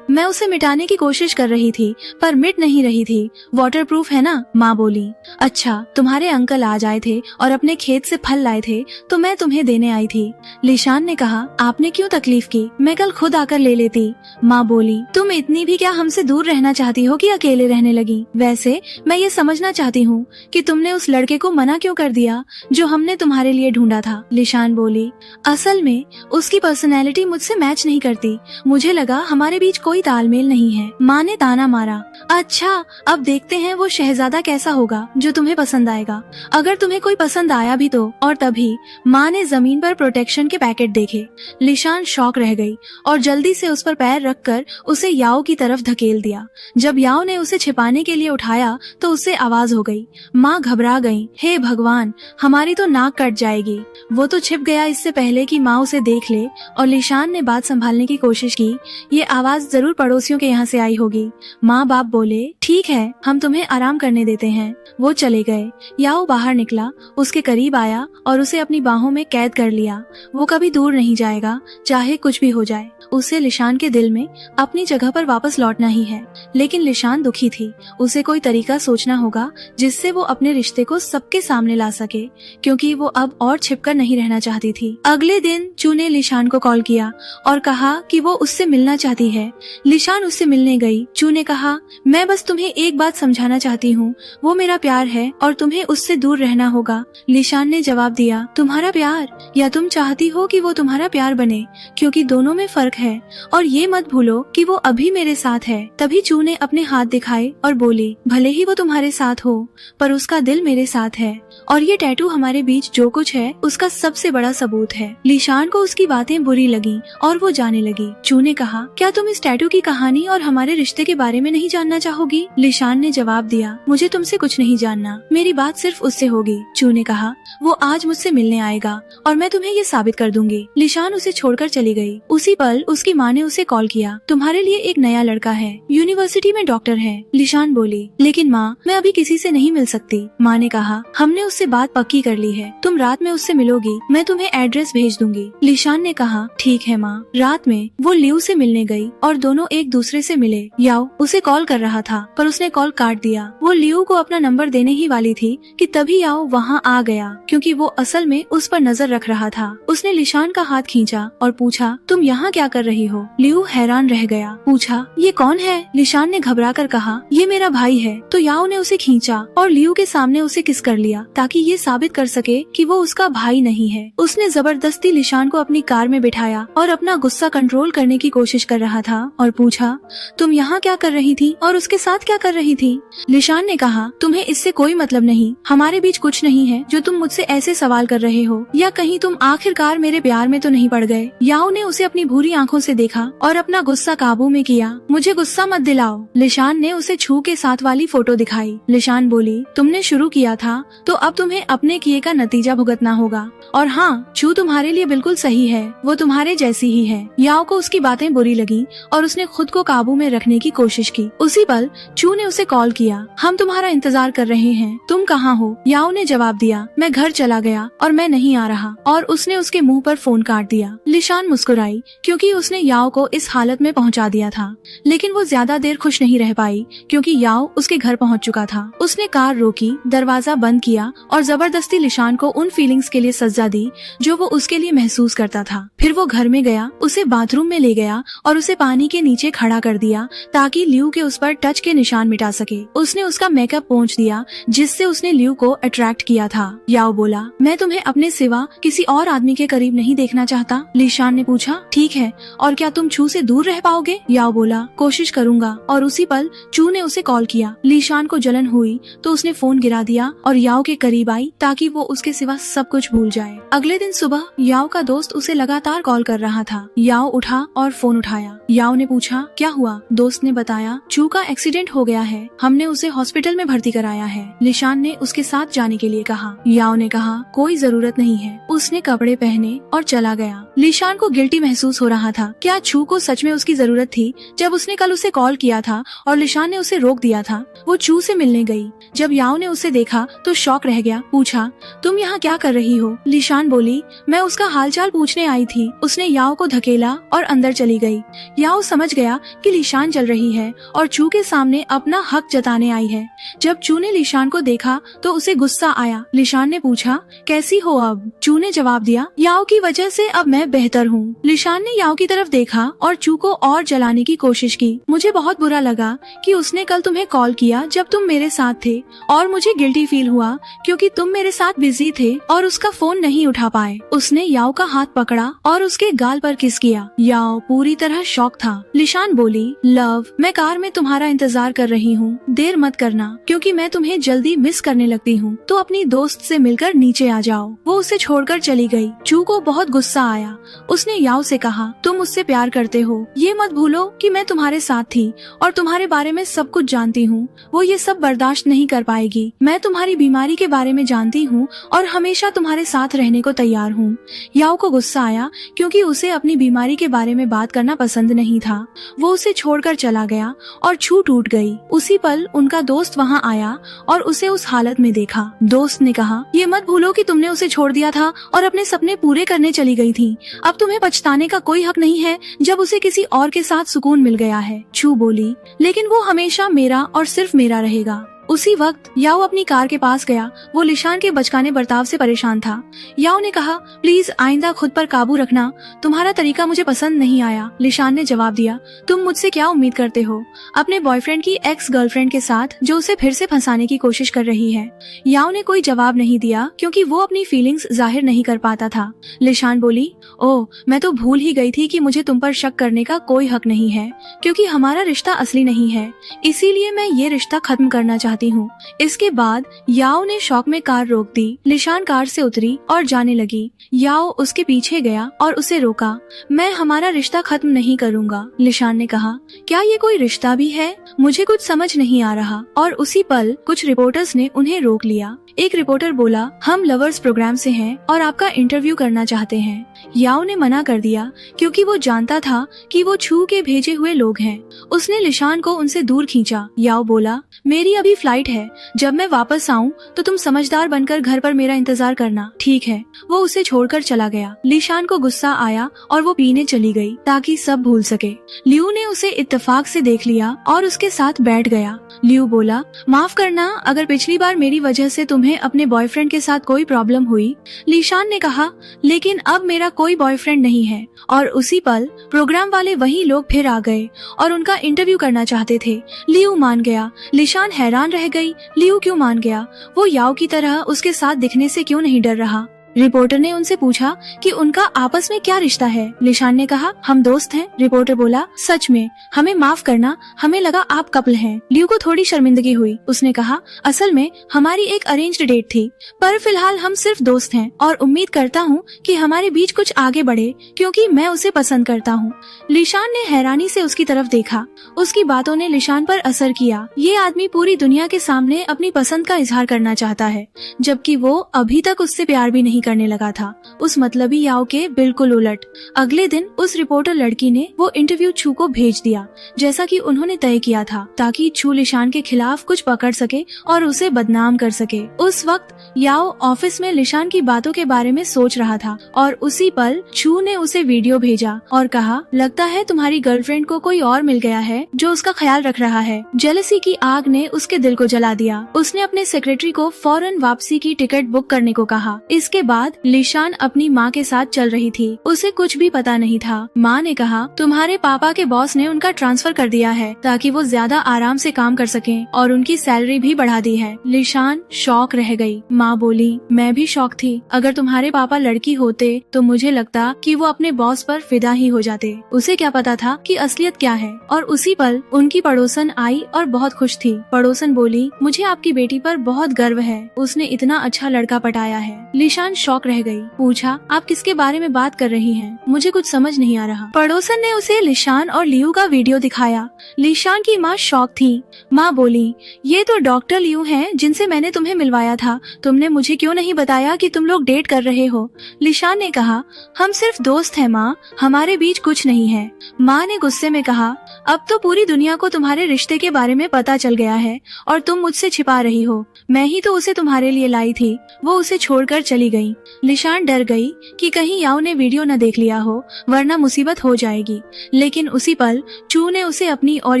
मैं उसे मिटाने की कोशिश कर रही थी पर मिट नहीं रही थी। वाटरप्रूफ है ना? माँ बोली। अच्छा, तुम्हारे अंकल आज आए थे और अपने खेत से फल लाए थे तो मैं तुम्हें देने आई थी। लिशान ने कहा, आपने क्यों तकलीफ की? मैं कल खुद आकर ले लेती। माँ बोली, तुम इतनी भी क्या हमसे दूर रहना चाहती हो कि अकेले रहने लगी? वैसे मैं ये समझना चाहती हूँ कि तुमने उस लड़के को मना क्यों कर दिया जो हमने तुम्हारे लिए ढूंढा था? लिशान बोली, असल में उसकी पर्सनैलिटी मुझसे मैच नहीं करती। मुझे लगा हमारे बीच कोई तालमेल नहीं है। माँ ने ताना मारा। अच्छा, अब देखते हैं वो शहजादा कैसा होगा जो तुम्हें पसंद आएगा, अगर तुम्हें कोई पसंद आया भी तो। और तभी माँ ने जमीन पर प्रोटेक्शन के पैकेट देखे। लिशान शॉक रह गई और जल्दी से उस पर पैर रखकर उसे याओ की तरफ धकेल दिया। जब याओ ने उसे छिपाने के लिए उठाया तो उससे आवाज हो गई। माँ घबरा गई। हे भगवान, हमारी तो नाक कट जाएगी। वो तो छिप गया इससे पहले कि माँ उसे देख ले और लिशान ने बात संभालने की कोशिश की। ये आवाज जरूर पड़ोसियों के यहाँ से आई होगी। माँ बाप बोले ठीक है, हम तुम्हें आराम करने देते हैं। वो चले गए। याओ बाहर निकला, उसके करीब आया और उसे अपनी बाहों में कैद कर लिया। वो कभी दूर नहीं जाएगा, चाहे कुछ भी हो जाए। उसे लिशान के दिल में अपनी जगह पर वापस लौटना ही है। लेकिन लिशान दुखी थी। उसे कोई तरीका सोचना होगा जिससे वो अपने रिश्ते को सबके सामने ला सके, क्योंकि वो अब और छिपकर नहीं रहना चाहती थी। अगले दिन चू ने लिशान को कॉल किया और कहा कि वो उससे मिलना चाहती है। लिशान उससे मिलने गई। चू ने कहा, मैं बस तुम्हें एक बात समझाना चाहती हूँ, वो मेरा प्यार है और तुम्हें उससे दूर रहना होगा। लिशान ने जवाब दिया, तुम्हारा प्यार, या तुम चाहती हो कि वो तुम्हारा प्यार बने? क्योंकि दोनों में फर्क है और ये मत भूलो कि वो अभी मेरे साथ है। तभी चू ने अपने हाथ दिखाए और बोली, भले ही वो तुम्हारे साथ हो, पर उसका दिल मेरे साथ है और ये टैटू हमारे बीच जो कुछ है उसका सबसे बड़ा सबूत है। लिशान को उसकी बातें बुरी लगी और वो जाने लगी। चू ने कहा, क्या तुम इस टैटू की कहानी और हमारे रिश्ते के बारे में नहीं जानना चाहोगी? लिशान ने जवाब दिया, मुझे तुमसे कुछ नहीं जानना, मेरी बात सिर्फ उससे होगी। चू ने कहा, वो आज मुझसे मिलने आएगा और मैं तुम्हें ये साबित कर दूंगी। लिशान उसे छोड़कर चली गई। उसी पल उसकी माँ ने उसे कॉल किया, तुम्हारे लिए एक नया लड़का है, यूनिवर्सिटी में डॉक्टर है। लिशान बोली, लेकिन माँ, मैं अभी किसी से नहीं मिल सकती। माँ ने कहा, हमने उससे बात पक्की कर ली है, तुम रात में उससे मिलोगी, मैं तुम्हें एड्रेस भेज दूंगी। लिशान ने कहा, ठीक है माँ। रात में वो लियू से मिलने गई और दोनों एक दूसरे से मिले। याओ उसे कॉल कर रहा था पर उसने कॉल काट दिया। वो लियू को अपना नंबर देने ही वाली थी कि तभी याओ वहाँ आ गया, क्योंकि वो असल में उस पर नजर रख रहा था। उसने लिशान का हाथ खींचा और पूछा, तुम यहाँ क्या कर रही हो? लियू हैरान रह गया, पूछा, ये कौन है? लिशान ने घबरा कर कहा, ये मेरा भाई है। तो याओ ने उसे खींचा और लियू के सामने उसे किस कर लिया ताकि ये साबित कर सके कि वो उसका भाई नहीं है। उसने जबरदस्ती लिशान को अपनी कार में बिठाया और अपना गुस्सा कंट्रोल करने की कोशिश कर रहा था और पूछा, तुम यहाँ क्या कर रही थी और उसके साथ क्या कर रही थी? लिशान ने कहा, तुम्हें इससे कोई मतलब नहीं, हमारे बीच कुछ नहीं है जो तुम मुझसे ऐसे सवाल कर रहे हो, या कहीं तुम आखिरकार मेरे प्यार में तो नहीं पड़ गए? याओ ने उसे अपनी भूरी आंखों से देखा और अपना गुस्सा काबू में किया। मुझे गुस्सा मत दिलाओ। लिशान ने उसे छू के साथ वाली फोटो दिखाई। लिशान बोली, तुमने शुरू किया था तो अब तुम्हें अपने किए का नतीजा भुगतना होगा। और हाँ, छू तुम्हारे लिए बिल्कुल सही है, वो तुम्हारे जैसी ही है। याओ को उसकी बातें बुरी लगी और उसने खुद को काबू में रखने की कोशिश की। उसी पल चू ने उसे कॉल किया, हम तुम्हारा इंतजार कर रहे हैं, तुम कहाँ हो? याओ ने जवाब दिया, मैं घर चला गया और मैं नहीं आ रहा, और उसने उसके मुंह पर फोन काट दिया। लिशान मुस्कुराई क्योंकि उसने याओ को इस हालत में पहुंचा दिया था, लेकिन वो ज्यादा देर खुश नहीं रह पाई क्योंकि याओ उसके घर पहुंच चुका था। उसने कार रोकी, दरवाजा बंद किया और जबरदस्ती लिशान को उन फीलिंग्स के लिए सजा दी जो वो उसके लिए महसूस करता था। फिर वो घर में गया, उसे बाथरूम में ले गया और उसे पानी के नीचे खड़ा कर दिया ताकि लियू के उस पर टच के निशान मिटा सके। उसने उसका मेकअप पोंछ दिया जिससे उसने लियू को अट्रैक्ट किया था। याओ बोला, मैं तुम्हें अपने सिवा किसी और आदमी के करीब नहीं देखना चाहता। लिशान ने पूछा, ठीक है, और क्या तुम चू से दूर रह पाओगे? याओ बोला, कोशिश करूंगा। और उसी पल चू ने उसे कॉल किया। लिशान को जलन हुई तो उसने फोन गिरा दिया और याओ के करीब आई ताकि वो उसके सिवा सब कुछ भूल जाए। अगले दिन सुबह याओ का दोस्त उसे लगातार कॉल कर रहा था। याओ उठा और फोन उठाया। याओ ने पूछा, क्या हुआ? दोस्त ने बताया, चू का एक्सीडेंट हो गया है, हमने उसे हॉस्पिटल में भर्ती कराया है। लिशान ने उसके साथ जाने के लिए कहा। याओ ने कहा, कोई जरूरत नहीं है। उसने कपड़े पहने और चला गया। लिशान को गिल्टी महसूस हो रहा था। क्या चू को सच में उसकी जरूरत थी जब उसने कल उसे कॉल किया था और लिशान ने उसे रोक दिया था? वो चू से मिलने गई। जब याओ ने उसे देखा तो शॉक रह गया, पूछा, तुम यहाँ क्या कर रही हो? लिशान बोली, मैं उसका हालचाल पूछने आई थी। उसने याओ को धकेला और अंदर चली गई। याओ समझ गया कि लिशान चल रही है और चू के सामने अपना हक जताने आई है। जब चू ने लिशान को देखा तो उसे गुस्सा आया। लिशान ने पूछा, कैसी हो अब? चू ने जवाब दिया, याओ की वजह से अब मैं बेहतर हूँ। लिशान ने याओ की तरफ देखा और चू को और जलाने की कोशिश की। मुझे बहुत बुरा लगा कि उसने कल तुम्हें कॉल किया जब तुम मेरे साथ थे, और मुझे गिल्टी फील हुआ क्योंकि तुम मेरे साथ बिजी थे और उसका फोन नहीं उठा पाए। उसने याओ का हाथ पकड़ा और उसके गाल पर किस किया। याओ पूरी तरह शॉक था। लिशान बोली, लव, मैं कार में तुम्हारा इंतजार कर रही हूँ, देर मत करना क्योंकि मैं तुम्हें जल्दी मिस करने लगती हूँ, तो अपनी दोस्त से मिलकर नीचे आ जाओ। वो उसे छोड़कर चली गई। चू को बहुत गुस्सा आया। उसने याओ से कहा, तुम तुम मुझसे प्यार करते हो। ये मत भूलो कि मैं तुम्हारे साथ थी और तुम्हारे बारे में सब कुछ जानती हूँ। वो ये सब बर्दाश्त नहीं कर पाएगी। मैं तुम्हारी बीमारी के बारे में जानती हूँ और हमेशा तुम्हारे साथ रहने को तैयार हूँ। याओ को गुस्सा आया क्योंकि उसे अपनी बीमारी के बारे में बात करना पसंद नहीं था। वो उसे छोड़कर चला गया और छू टूट गई। उसी पल उनका दोस्त वहाँ आया और उसे उस हालत में देखा। दोस्त ने कहा, ये मत भूलो कि तुमने उसे छोड़ दिया था और अपने सपने पूरे करने चली गई थी। अब तुम्हें पछताने का कोई हक नहीं है जब उसे किसी और के साथ सुकून मिल गया है। छू बोली, लेकिन वो हमेशा मेरा और सिर्फ मेरा रहेगा। उसी वक्त याओ अपनी कार के पास गया। वो लिशान के बचकाने बर्ताव से परेशान था। याओ ने कहा, प्लीज आइंदा खुद पर काबू रखना, तुम्हारा तरीका मुझे पसंद नहीं आया। लिशान ने जवाब दिया, तुम मुझसे क्या उम्मीद करते हो? अपने बॉयफ्रेंड की एक्स गर्लफ्रेंड के साथ जो उसे फिर से फंसाने की कोशिश कर रही है। याओ ने कोई जवाब नहीं दिया क्योंकि वो अपनी फीलिंग्स जाहिर नहीं कर पाता था। लिशान बोली, ओह, मैं तो भूल ही गई थी कि मुझे तुम पर शक करने का कोई हक नहीं है क्योंकि हमारा रिश्ता असली नहीं है, इसीलिए मैं ये रिश्ता खत्म करना चाहती हूँ। इसके बाद याओ ने शौक में कार रोक दी। लिशान कार से उतरी और जाने लगी। याओ उसके पीछे गया और उसे रोका। मैं हमारा रिश्ता खत्म नहीं करूँगा। लिशान ने कहा, क्या ये कोई रिश्ता भी है? मुझे कुछ समझ नहीं आ रहा। और उसी पल कुछ रिपोर्टर्स ने उन्हें रोक लिया। एक रिपोर्टर बोला, हम लवर्स प्रोग्राम से हैं और आपका इंटरव्यू करना चाहते हैं। याओ ने मना कर दिया क्योंकि वो जानता था कि वो छू के भेजे हुए लोग हैं। उसने लिशान को उनसे दूर खींचा। याओ बोला, मेरी अभी फ्लाइट है, जब मैं वापस आऊँ तो तुम समझदार बनकर घर पर मेरा इंतजार करना, ठीक है? वो उसे छोड़कर चला गया। लिशान को गुस्सा आया और वो पीने चली गई ताकि सब भूल सके। लियू ने उसे इत्तेफाक से देख लिया और उसके साथ बैठ गया। लियू बोला, माफ करना अगर पिछली बार मेरी वजह से तुम्हें अपने बॉयफ्रेंड के साथ कोई प्रॉब्लम हुई। लिशान ने कहा, लेकिन अब मेरा कोई बॉयफ्रेंड नहीं है। और उसी पल प्रोग्राम वाले वही लोग फिर आ गए और उनका इंटरव्यू करना चाहते थे। लियू मान गया। लिशान हैरान रह गई, लियू क्यों मान गया? वो याओ की तरह उसके साथ दिखने से क्यों नहीं डर रहा? रिपोर्टर ने उनसे पूछा कि उनका आपस में क्या रिश्ता है। लिशान ने कहा, हम दोस्त हैं। रिपोर्टर बोला, सच में? हमें माफ करना, हमें लगा आप कपल हैं। लियू को थोड़ी शर्मिंदगी हुई। उसने कहा, असल में हमारी एक अरेंज्ड डेट थी, पर फिलहाल हम सिर्फ दोस्त हैं और उम्मीद करता हूँ कि हमारे बीच कुछ आगे बढ़े क्योंकि मैं उसे पसंद करता हूँ। लिशान ने हैरानी से उसकी तरफ देखा। उसकी बातों ने लिशान पर असर किया। ये आदमी पूरी दुनिया के सामने अपनी पसंद का इजहार करना चाहता है, जबकि वो अभी तक उससे प्यार भी नहीं करने लगा था। उस मतलबी याओ के बिल्कुल उलट। अगले दिन उस रिपोर्टर लड़की ने वो इंटरव्यू छू को भेज दिया जैसा कि उन्होंने तय किया था, ताकि छू लिशान के खिलाफ कुछ पकड़ सके और उसे बदनाम कर सके। उस वक्त याओ ऑफिस में लिशान की बातों के बारे में सोच रहा था और उसी पल छू ने उसे वीडियो भेजा और कहा, लगता है तुम्हारी गर्लफ्रेंड को कोई और मिल गया है जो उसका ख्याल रख रहा है। जेलसी की आग ने उसके दिल को जला दिया। उसने अपने सेक्रेटरी को फौरन वापसी की टिकट बुक करने को कहा। इसके बाद लिशान अपनी माँ के साथ चल रही थी। उसे कुछ भी पता नहीं था। माँ ने कहा, तुम्हारे पापा के बॉस ने उनका ट्रांसफर कर दिया है ताकि वो ज्यादा आराम से काम कर सकें और उनकी सैलरी भी बढ़ा दी है। लिशान शॉक रह गई। माँ बोली, मैं भी शॉक थी। अगर तुम्हारे पापा लड़की होते तो मुझे लगता कि वो अपने बॉस पर फिदा ही हो जाते। उसे क्या पता था कि असलियत क्या है। और उसी पल उनकी पड़ोसन आई और बहुत खुश थी। पड़ोसन बोली, मुझे आपकी बेटी पर बहुत गर्व है, उसने इतना अच्छा लड़का पटाया है। लिशान शॉक रह गई। पूछा, आप किसके बारे में बात कर रही हैं? मुझे कुछ समझ नहीं आ रहा। पड़ोसन ने उसे लिशान और लियू का वीडियो दिखाया। लिशान की माँ शॉक थी। माँ बोली, ये तो डॉक्टर लियू हैं जिनसे मैंने तुम्हें मिलवाया था। तुमने मुझे क्यों नहीं बताया कि तुम लोग डेट कर रहे हो? लिशान ने कहा, हम सिर्फ दोस्त हैं माँ, हमारे बीच कुछ नहीं है। माँ ने गुस्से में कहा, अब तो पूरी दुनिया को तुम्हारे रिश्ते के बारे में पता चल गया है और तुम मुझसे छिपा रही हो। मैं ही तो उसे तुम्हारे लिए लाई थी। वो उसे छोड़कर चली गई। लिशान डर गई कि कहीं याओ ने वीडियो न देख लिया हो, वरना मुसीबत हो जाएगी। लेकिन उसी पल चू ने उसे अपनी और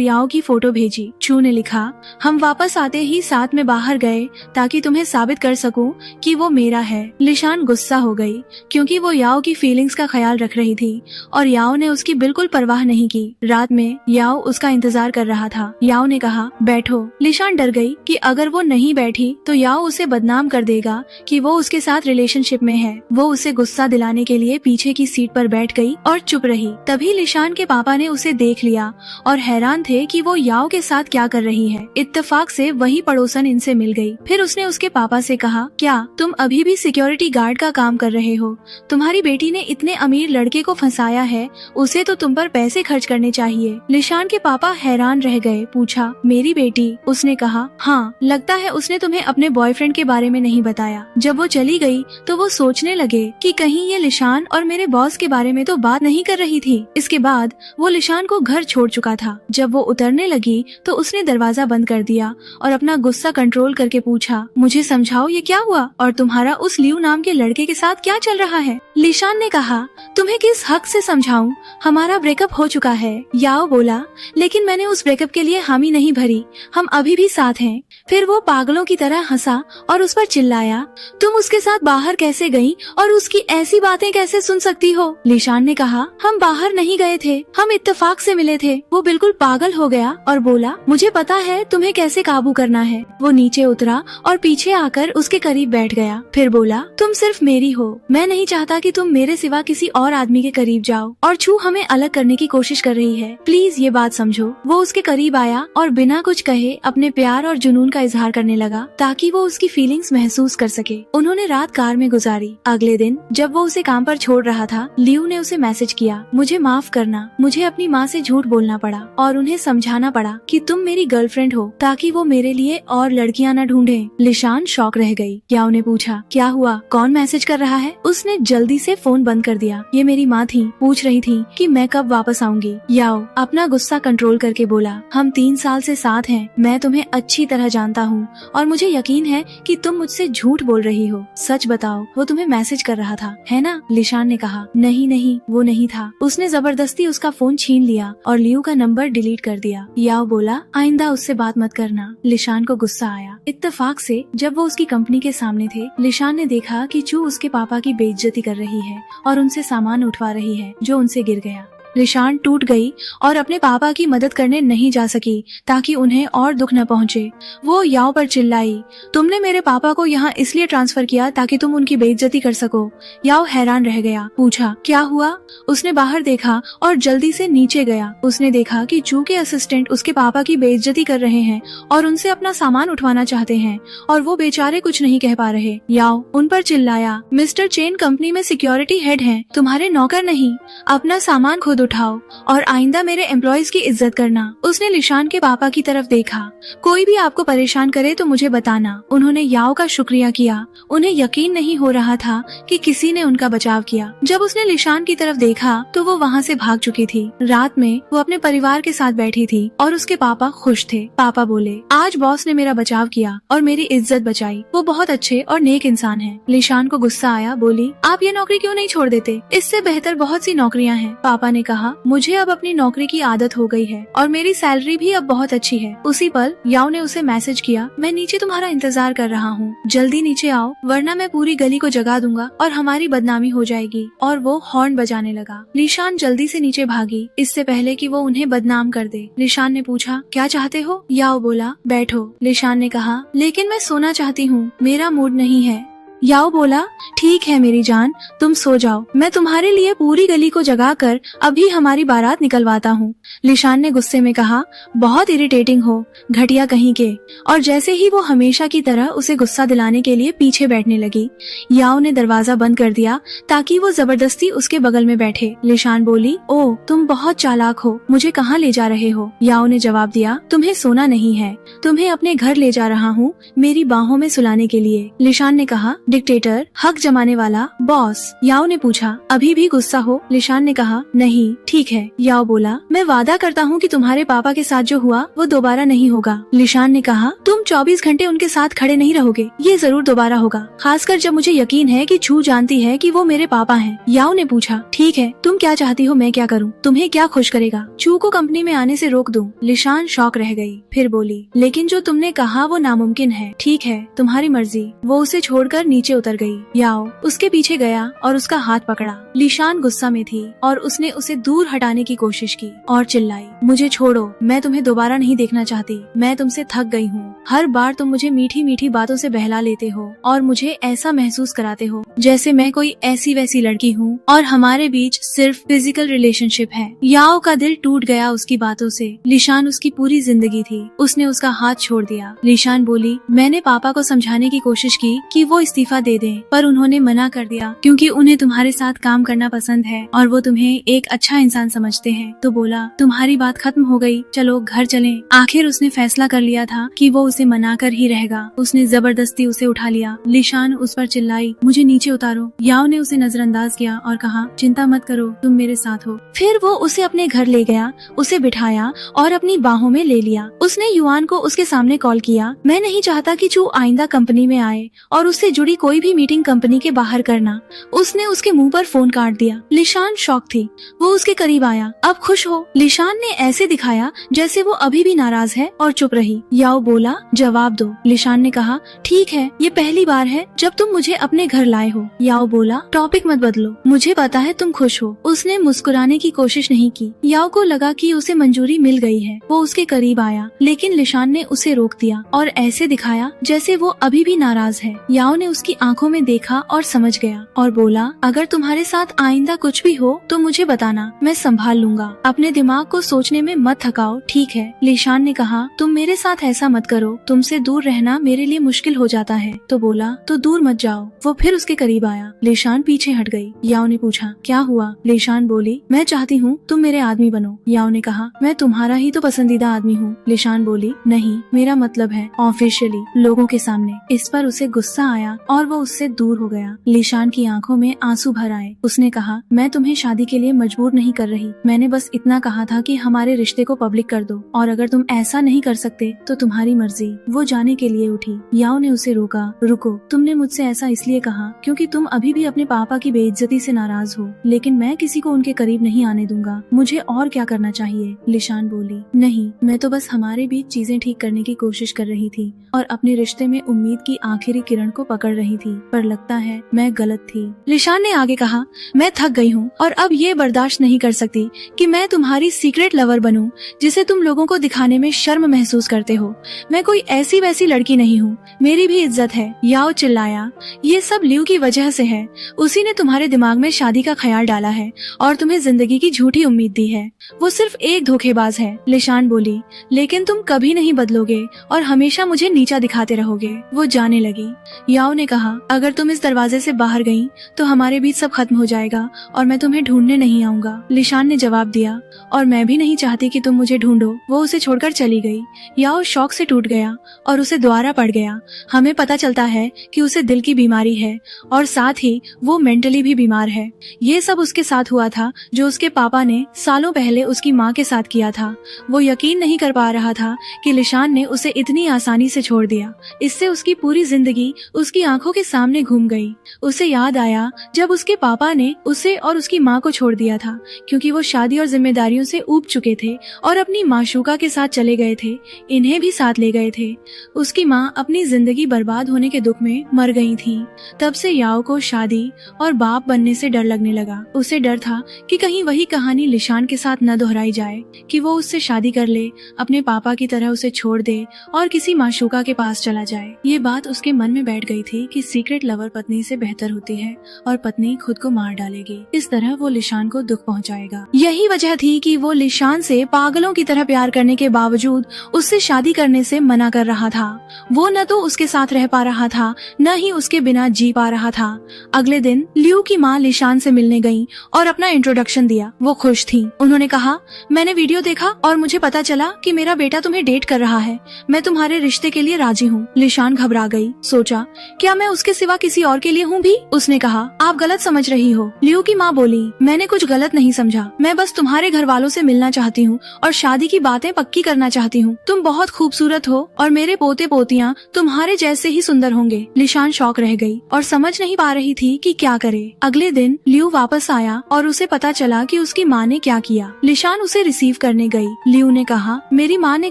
याओ की फोटो भेजी। चू ने लिखा, हम वापस आते ही साथ में बाहर गए ताकि तुम्हें साबित कर सकूं कि वो मेरा है। लिशान गुस्सा हो गई क्योंकि वो याओ की फीलिंग्स का ख्याल रख रही थी और याओ ने उसकी बिल्कुल परवाह नहीं की। रात में याओ उसका इंतजार कर रहा था। याओ ने कहा, बैठो। लिशान डर गई कि अगर वो नहीं बैठी तो याओ उसे बदनाम कर देगा कि वो उसके साथ रिलेशनशिप रिलेशनशिप में है। वो उसे गुस्सा दिलाने के लिए पीछे की सीट पर बैठ गई और चुप रही। तभी लिशान के पापा ने उसे देख लिया और हैरान थे कि वो याओ के साथ क्या कर रही है। इत्तेफाक से वही पड़ोसन इनसे मिल गई। फिर उसने उसके पापा से कहा, क्या तुम अभी भी सिक्योरिटी गार्ड का काम कर रहे हो? तुम्हारी बेटी ने इतने अमीर लड़के को फंसाया है, उसे तो तुम पर पैसे खर्च करने चाहिए। लिशान के पापा हैरान रह गए। पूछा, मेरी बेटी? उसने कहा, हाँ, लगता है उसने तुम्हें अपने बॉयफ्रेंड के बारे में नहीं बताया। जब वो चली गई तो वो सोचने लगे कि कहीं ये लिशान और मेरे बॉस के बारे में तो बात नहीं कर रही थी। इसके बाद वो लिशान को घर छोड़ चुका था। जब वो उतरने लगी तो उसने दरवाजा बंद कर दिया और अपना गुस्सा कंट्रोल करके पूछा, मुझे समझाओ ये क्या हुआ और तुम्हारा उस लियू नाम के लड़के के साथ क्या चल रहा है? लिशान ने कहा, तुम्हें किस हक से समझाऊं? हमारा ब्रेकअप हो चुका है। याओ बोला, लेकिन मैंने उस ब्रेकअप के लिए हामी नहीं भरी, हम अभी भी साथ हैं। फिर वो पागलों की तरह हंसा और उस पर चिल्लाया, तुम उसके साथ बाहर कैसे गई और उसकी ऐसी बातें कैसे सुन सकती हो? लिशान ने कहा, हम बाहर नहीं गए थे, हम इत्तेफाक से मिले थे। वो बिल्कुल पागल हो गया और बोला, मुझे पता है तुम्हें कैसे काबू करना है। वो नीचे उतरा और पीछे आकर उसके करीब बैठ गया। फिर बोला, तुम सिर्फ मेरी हो, मैं नहीं चाहता कि तुम मेरे सिवा किसी और आदमी के करीब जाओ और छू हमें अलग करने की कोशिश कर रही है, प्लीज ये बात समझो। वो उसके करीब आया और बिना कुछ कहे अपने प्यार और जुनून का इजहार करने लगा ताकि वो उसकी फीलिंग्स महसूस कर सके। उन्होंने रात कार में गुजारी। अगले दिन जब वो उसे काम पर छोड़ रहा था, लियू ने उसे मैसेज किया, मुझे माफ करना, मुझे अपनी माँ से झूठ बोलना पड़ा और उन्हें समझाना पड़ा कि तुम मेरी गर्लफ्रेंड हो ताकि वो मेरे लिए और लड़कियां न ढूंढे। लिशान शॉक रह गई। याओ ने पूछा, क्या हुआ, कौन मैसेज कर रहा है? उसने जल्दी से फोन बंद कर दिया। ये मेरी माँ थी, पूछ रही थी कि मैं कब वापस आऊंगी। याओ अपना गुस्सा कंट्रोल करके बोला, हम 3 साल से साथ हैं, मैं तुम्हें अच्छी तरह जानता हूँ और मुझे यकीन है कि तुम मुझसे झूठ बोल रही हो। सच बताओ, वो तुम्हें मैसेज कर रहा था, है ना? लिशान ने कहा, नहीं नहीं, वो नहीं था। उसने जबरदस्ती उसका फोन छीन लिया और लियू का नंबर डिलीट कर दिया। याओ बोला, आइंदा उससे बात मत करना। लिशान को गुस्सा आया। इत्तेफाक से जब वो उसकी कंपनी के सामने थे, लिशान ने देखा कि चू उसके पापा की बेइज्जती कर रही है और उनसे सामान उठवा रही है जो उनसे गिर गया। लिशान टूट गई और अपने पापा की मदद करने नहीं जा सकी ताकि उन्हें और दुख न पहुंचे। वो याओ पर चिल्लाई, तुमने मेरे पापा को यहाँ इसलिए ट्रांसफर किया ताकि तुम उनकी बेइज्जती कर सको। याओ हैरान रह गया। पूछा, क्या हुआ? उसने बाहर देखा और जल्दी से नीचे गया। उसने देखा कि चू के असिस्टेंट उसके पापा की बेइज्जती कर रहे हैं और उनसे अपना सामान उठवाना चाहते हैं और वो बेचारे कुछ नहीं कह पा रहे। याओ उन पर चिल्लाया, मिस्टर चेन कंपनी में सिक्योरिटी हेड हैं, तुम्हारे नौकर नहीं। अपना सामान खुद उठाओ और आइंदा मेरे एम्प्लॉयज की इज्जत करना। उसने लिशान के पापा की तरफ देखा। कोई भी आपको परेशान करे तो मुझे बताना। उन्होंने याओ का शुक्रिया किया। उन्हें यकीन नहीं हो रहा था कि किसी ने उनका बचाव किया। जब उसने लिशान की तरफ देखा तो वो वहाँ से भाग चुकी थी। रात में वो अपने परिवार के साथ बैठी थी और उसके पापा खुश थे। पापा बोले, आज बॉस ने मेरा बचाव किया और मेरी इज्जत बचाई। वो बहुत अच्छे और नेक इंसान है। लिशान को गुस्सा आया। बोली, आप ये नौकरी क्यों नहीं छोड़ देते? इससे बेहतर बहुत सी नौकरियाँ हैं। पापा ने कहा, मुझे अब अपनी नौकरी की आदत हो गई है और मेरी सैलरी भी अब बहुत अच्छी है। उसी पल याओ ने उसे मैसेज किया, मैं नीचे तुम्हारा इंतजार कर रहा हूँ, जल्दी नीचे आओ वरना मैं पूरी गली को जगा दूंगा और हमारी बदनामी हो जाएगी। और वो हॉर्न बजाने लगा। लिशान जल्दी से नीचे भागी इससे पहले कि वो उन्हें बदनाम कर दे। लिशान ने पूछा, क्या चाहते हो? याओ बोला, बैठो। लिशान ने कहा, लेकिन मैं सोना चाहती हूँ, मेरा मूड नहीं है। याओ बोला, ठीक है मेरी जान, तुम सो जाओ, मैं तुम्हारे लिए पूरी गली को जगाकर अभी हमारी बारात निकलवाता हूँ। लिशान ने गुस्से में कहा, बहुत इरिटेटिंग हो, घटिया कहीं के। और जैसे ही वो हमेशा की तरह उसे गुस्सा दिलाने के लिए पीछे बैठने लगी, याओ ने दरवाजा बंद कर दिया ताकि वो जबरदस्ती उसके बगल में बैठे। लिशान बोली, ओ तुम बहुत चालाक हो, मुझे कहाँ ले जा रहे हो? याओ ने जवाब दिया, तुम्हें सोना नहीं है, तुम्हें अपने घर ले जा रहा हूँ मेरी बाहों में सुलाने के लिए। लिशान ने कहा, डिक्टेटर, हक जमाने वाला, बॉस। याओ ने पूछा, अभी भी गुस्सा हो? लिशान ने कहा, नहीं, ठीक है। याओ बोला, मैं वादा करता हूँ कि तुम्हारे पापा के साथ जो हुआ वो दोबारा नहीं होगा। लिशान ने कहा, तुम 24 घंटे उनके साथ खड़े नहीं रहोगे, ये जरूर दोबारा होगा, खासकर जब मुझे यकीन है कि छू जानती है कि वो मेरे पापा हैं। याओ ने पूछा, ठीक है, तुम क्या चाहती हो मैं क्या करूँ? तुम्हें क्या खुश करेगा? छू को कंपनी में आने से रोक दूं? लिशान शॉक रह गई। फिर बोली, लेकिन जो तुमने कहा वो नामुमकिन है। ठीक है, तुम्हारी मर्जी। वो उसे छोड़कर नीचे नीचे उतर गई। याओ उसके पीछे गया और उसका हाथ पकड़ा। लिशान गुस्सा में थी और उसने उसे दूर हटाने की कोशिश की और चिल्लाई, मुझे छोड़ो, मैं तुम्हें दोबारा नहीं देखना चाहती। मैं तुमसे थक गई हूँ। हर बार तुम मुझे मीठी मीठी बातों से बहला लेते हो और मुझे ऐसा महसूस कराते हो जैसे मैं कोई ऐसी वैसी लड़की हूँ और हमारे बीच सिर्फ फिजिकल रिलेशनशिप है। याओ का दिल टूट गया उसकी बातों से। लिशान उसकी पूरी जिंदगी थी। उसने उसका हाथ छोड़ दिया। लिशान बोली, मैंने पापा को समझाने की कोशिश की कि वो इस्तीफा दे दें, पर उन्होंने मना कर दिया क्योंकि उन्हें तुम्हारे साथ काम करना पसंद है और वो तुम्हें एक अच्छा इंसान समझते हैं। तो बोला, तुम्हारी बात खत्म हो गई, चलो घर चलें। आखिर उसने फैसला कर लिया था कि वो उसे मना कर ही रहेगा। उसने जबरदस्ती उसे उठा लिया। लिशान उस पर चिल्लाई, मुझे नीचे उतारो। याओ ने उसे नजरअंदाज किया और कहा, चिंता मत करो, तुम मेरे साथ हो। फिर वो उसे अपने घर ले गया, उसे बिठाया और अपनी बाहों में ले लिया। उसने युआन को उसके सामने कॉल किया, मैं नहीं चाहता कि चू आइंदा कंपनी में आए और उससे जुड़ी कोई भी मीटिंग कंपनी के बाहर करना। उसने उसके मुंह पर फोन काट दिया। लिशान शॉक थी। वो उसके करीब आया, अब खुश हो? लिशान ने ऐसे दिखाया जैसे वो अभी भी नाराज है और चुप रही। याओ बोला, जवाब दो। लिशान ने कहा, ठीक है, ये पहली बार है जब तुम मुझे अपने घर लाए हो। याओ बोला, टॉपिक मत बदलो, मुझे पता है तुम खुश हो। उसने मुस्कुराने की कोशिश नहीं की। याओ को लगा कि उसे मंजूरी मिल गई है। वो उसके करीब आया, लेकिन लिशान ने उसे रोक दिया और ऐसे दिखाया जैसे वो अभी भी नाराज है। याओ ने उसकी आंखों में देखा और समझ गया और बोला, अगर तुम्हारे साथ आइंदा कुछ भी हो तो मुझे बताना, मैं संभाल लूंगा। अपने दिमाग को सोचने में मत थकाओ, ठीक है? लिशान ने कहा, तुम मेरे साथ ऐसा मत करो, तुमसे दूर रहना मेरे लिए मुश्किल हो जाता है। तो बोला, तो दूर मत जाओ। वो फिर उसके करीब आया। लिशान पीछे हट गई। याओ ने पूछा, क्या हुआ? लिशान बोली, मैं चाहती हूँ तुम मेरे आदमी बनो। याओ ने कहा, मैं तुम्हारा ही तो पसंदीदा आदमी हूँ। लिशान बोली, नहीं, मेरा मतलब है ऑफिशियली, लोगों के सामने। इस पर उसे गुस्सा आया और वो उससे दूर हो गया। लिशान की आंखों में आंसू भर आए। उसने कहा, मैं तुम्हें शादी के लिए मजबूर नहीं कर रही, मैंने बस इतना कहा था कि हमारे रिश्ते को पब्लिक कर दो और अगर तुम ऐसा नहीं कर सकते तो तुम्हारी मर्जी। वो जाने के लिए उठी। याओ ने उसे रोका, रुको, तुमने मुझसे ऐसा इसलिए कहा क्योंकि तुम अभी भी अपने पापा की बेइज्जती से नाराज हो, लेकिन मैं किसी को उनके करीब नहीं आने दूंगा। मुझे और क्या करना चाहिए? लिशान बोली, नहीं, मैं तो बस हमारे बीच चीजें ठीक करने की कोशिश कर रही थी और अपने रिश्ते में उम्मीद की आखिरी किरण को पकड़ रही थी, पर लगता है मैं गलत थी। लिशान ने आगे कहा, मैं थक गई हूँ और अब ये बर्दाश्त नहीं कर सकती कि मैं तुम्हारी सीक्रेट लवर बनूं जिसे तुम लोगों को दिखाने में शर्म महसूस करते हो। मैं कोई ऐसी वैसी लड़की नहीं हूँ, मेरी भी इज्जत है। याओ चिल्लाया, ये सब लियू की वजह से है। उसी ने तुम्हारे दिमाग में शादी का ख्याल डाला है और तुम्हें जिंदगी की झूठी उम्मीद दी है। वो सिर्फ एक धोखेबाज है। लिशान बोली, लेकिन तुम कभी नहीं बदलोगे और हमेशा मुझे नीचा दिखाते रहोगे। वो जाने लगी। याओ ने कहा, अगर तुम इस दरवाजे से बाहर गई तो हमारे बीच सब खत्म हो जाएगा और मैं तुम्हें ढूंढने नहीं आऊंगा। लिशान ने जवाब दिया, और मैं भी नहीं चाहती कि तुम मुझे ढूंढो। वो उसे छोड़कर चली गई। याओ शौक से टूट गया और उसे द्वारा पड़ गया। हमें पता चलता है कि उसे दिल की बीमारी है और साथ ही वो मेंटली भी बीमार है। ये सब उसके साथ हुआ था जो उसके पापा ने सालों पहले उसकी माँ के साथ किया था। वो यकीन नहीं कर पा रहा था कि लिशान ने उसे इतनी आसानी से छोड़ दिया। इससे उसकी पूरी जिंदगी उसकी आंखों के सामने घूम गई। उसे याद आया जब उसके पापा ने उसे और उसकी माँ को छोड़ दिया था क्योंकि वो शादी और जिम्मेदारियों से ऊब चुके थे और अपनी माशूका के साथ चले गए थे। इन्हें भी साथ ले गए थे। उसकी माँ अपनी जिंदगी बर्बाद होने के दुख में मर गई थी। तब से याओ को शादी और बाप बनने से डर लगने लगा। उसे डर था कि कहीं वही कहानी लिशान के साथ न दोहराई जाए कि वो उससे शादी कर ले, अपने पापा की तरह उसे छोड़ दे और किसी माशूका के पास चला जाए। ये बात उसके मन में बैठ गई थी कि सीक्रेट लवर पत्नी से बेहतर होती है और पत्नी खुद को मार डालेगी। इस तरह वो लिशान को दुख पहुंचाएगा। यही वजह थी कि वो लिशान से पागलों की तरह प्यार करने के बावजूद उससे शादी करने से मना कर रहा था। वो न तो उसके साथ रह पा रहा था, न ही उसके बिना जी पा रहा था। अगले दिन लियू की माँ लिशान से मिलने गई और अपना इंट्रोडक्शन दिया। वो खुश थी। उन्होंने कहा, मैंने वीडियो देखा और मुझे पता चला कि मेरा बेटा तुम्हें डेट कर रहा है। मैं तुम्हारे रिश्ते के लिए राजी हूँ। लिशान घबरा गई। सोचा, क्या मैं उसके सिवा किसी और के लिए हूँ भी? उसने कहा, आप गलत समझ रही हो। लियू की माँ बोली, मैंने कुछ गलत नहीं समझा। मैं बस तुम्हारे घर वालों से मिलना चाहती हूँ और शादी की बातें पक्की करना चाहती हूँ। तुम बहुत खूबसूरत हो और मेरे पोते पोतियाँ तुम्हारे जैसे ही सुंदर होंगे। लिशान शॉक रह गई और समझ नहीं पा रही थी कि क्या करे। अगले दिन लियू वापस आया और उसे पता चला कि उसकी माँ ने क्या किया। लिशान उसे रिसीव करने गई। लियू ने कहा, मेरी माँ ने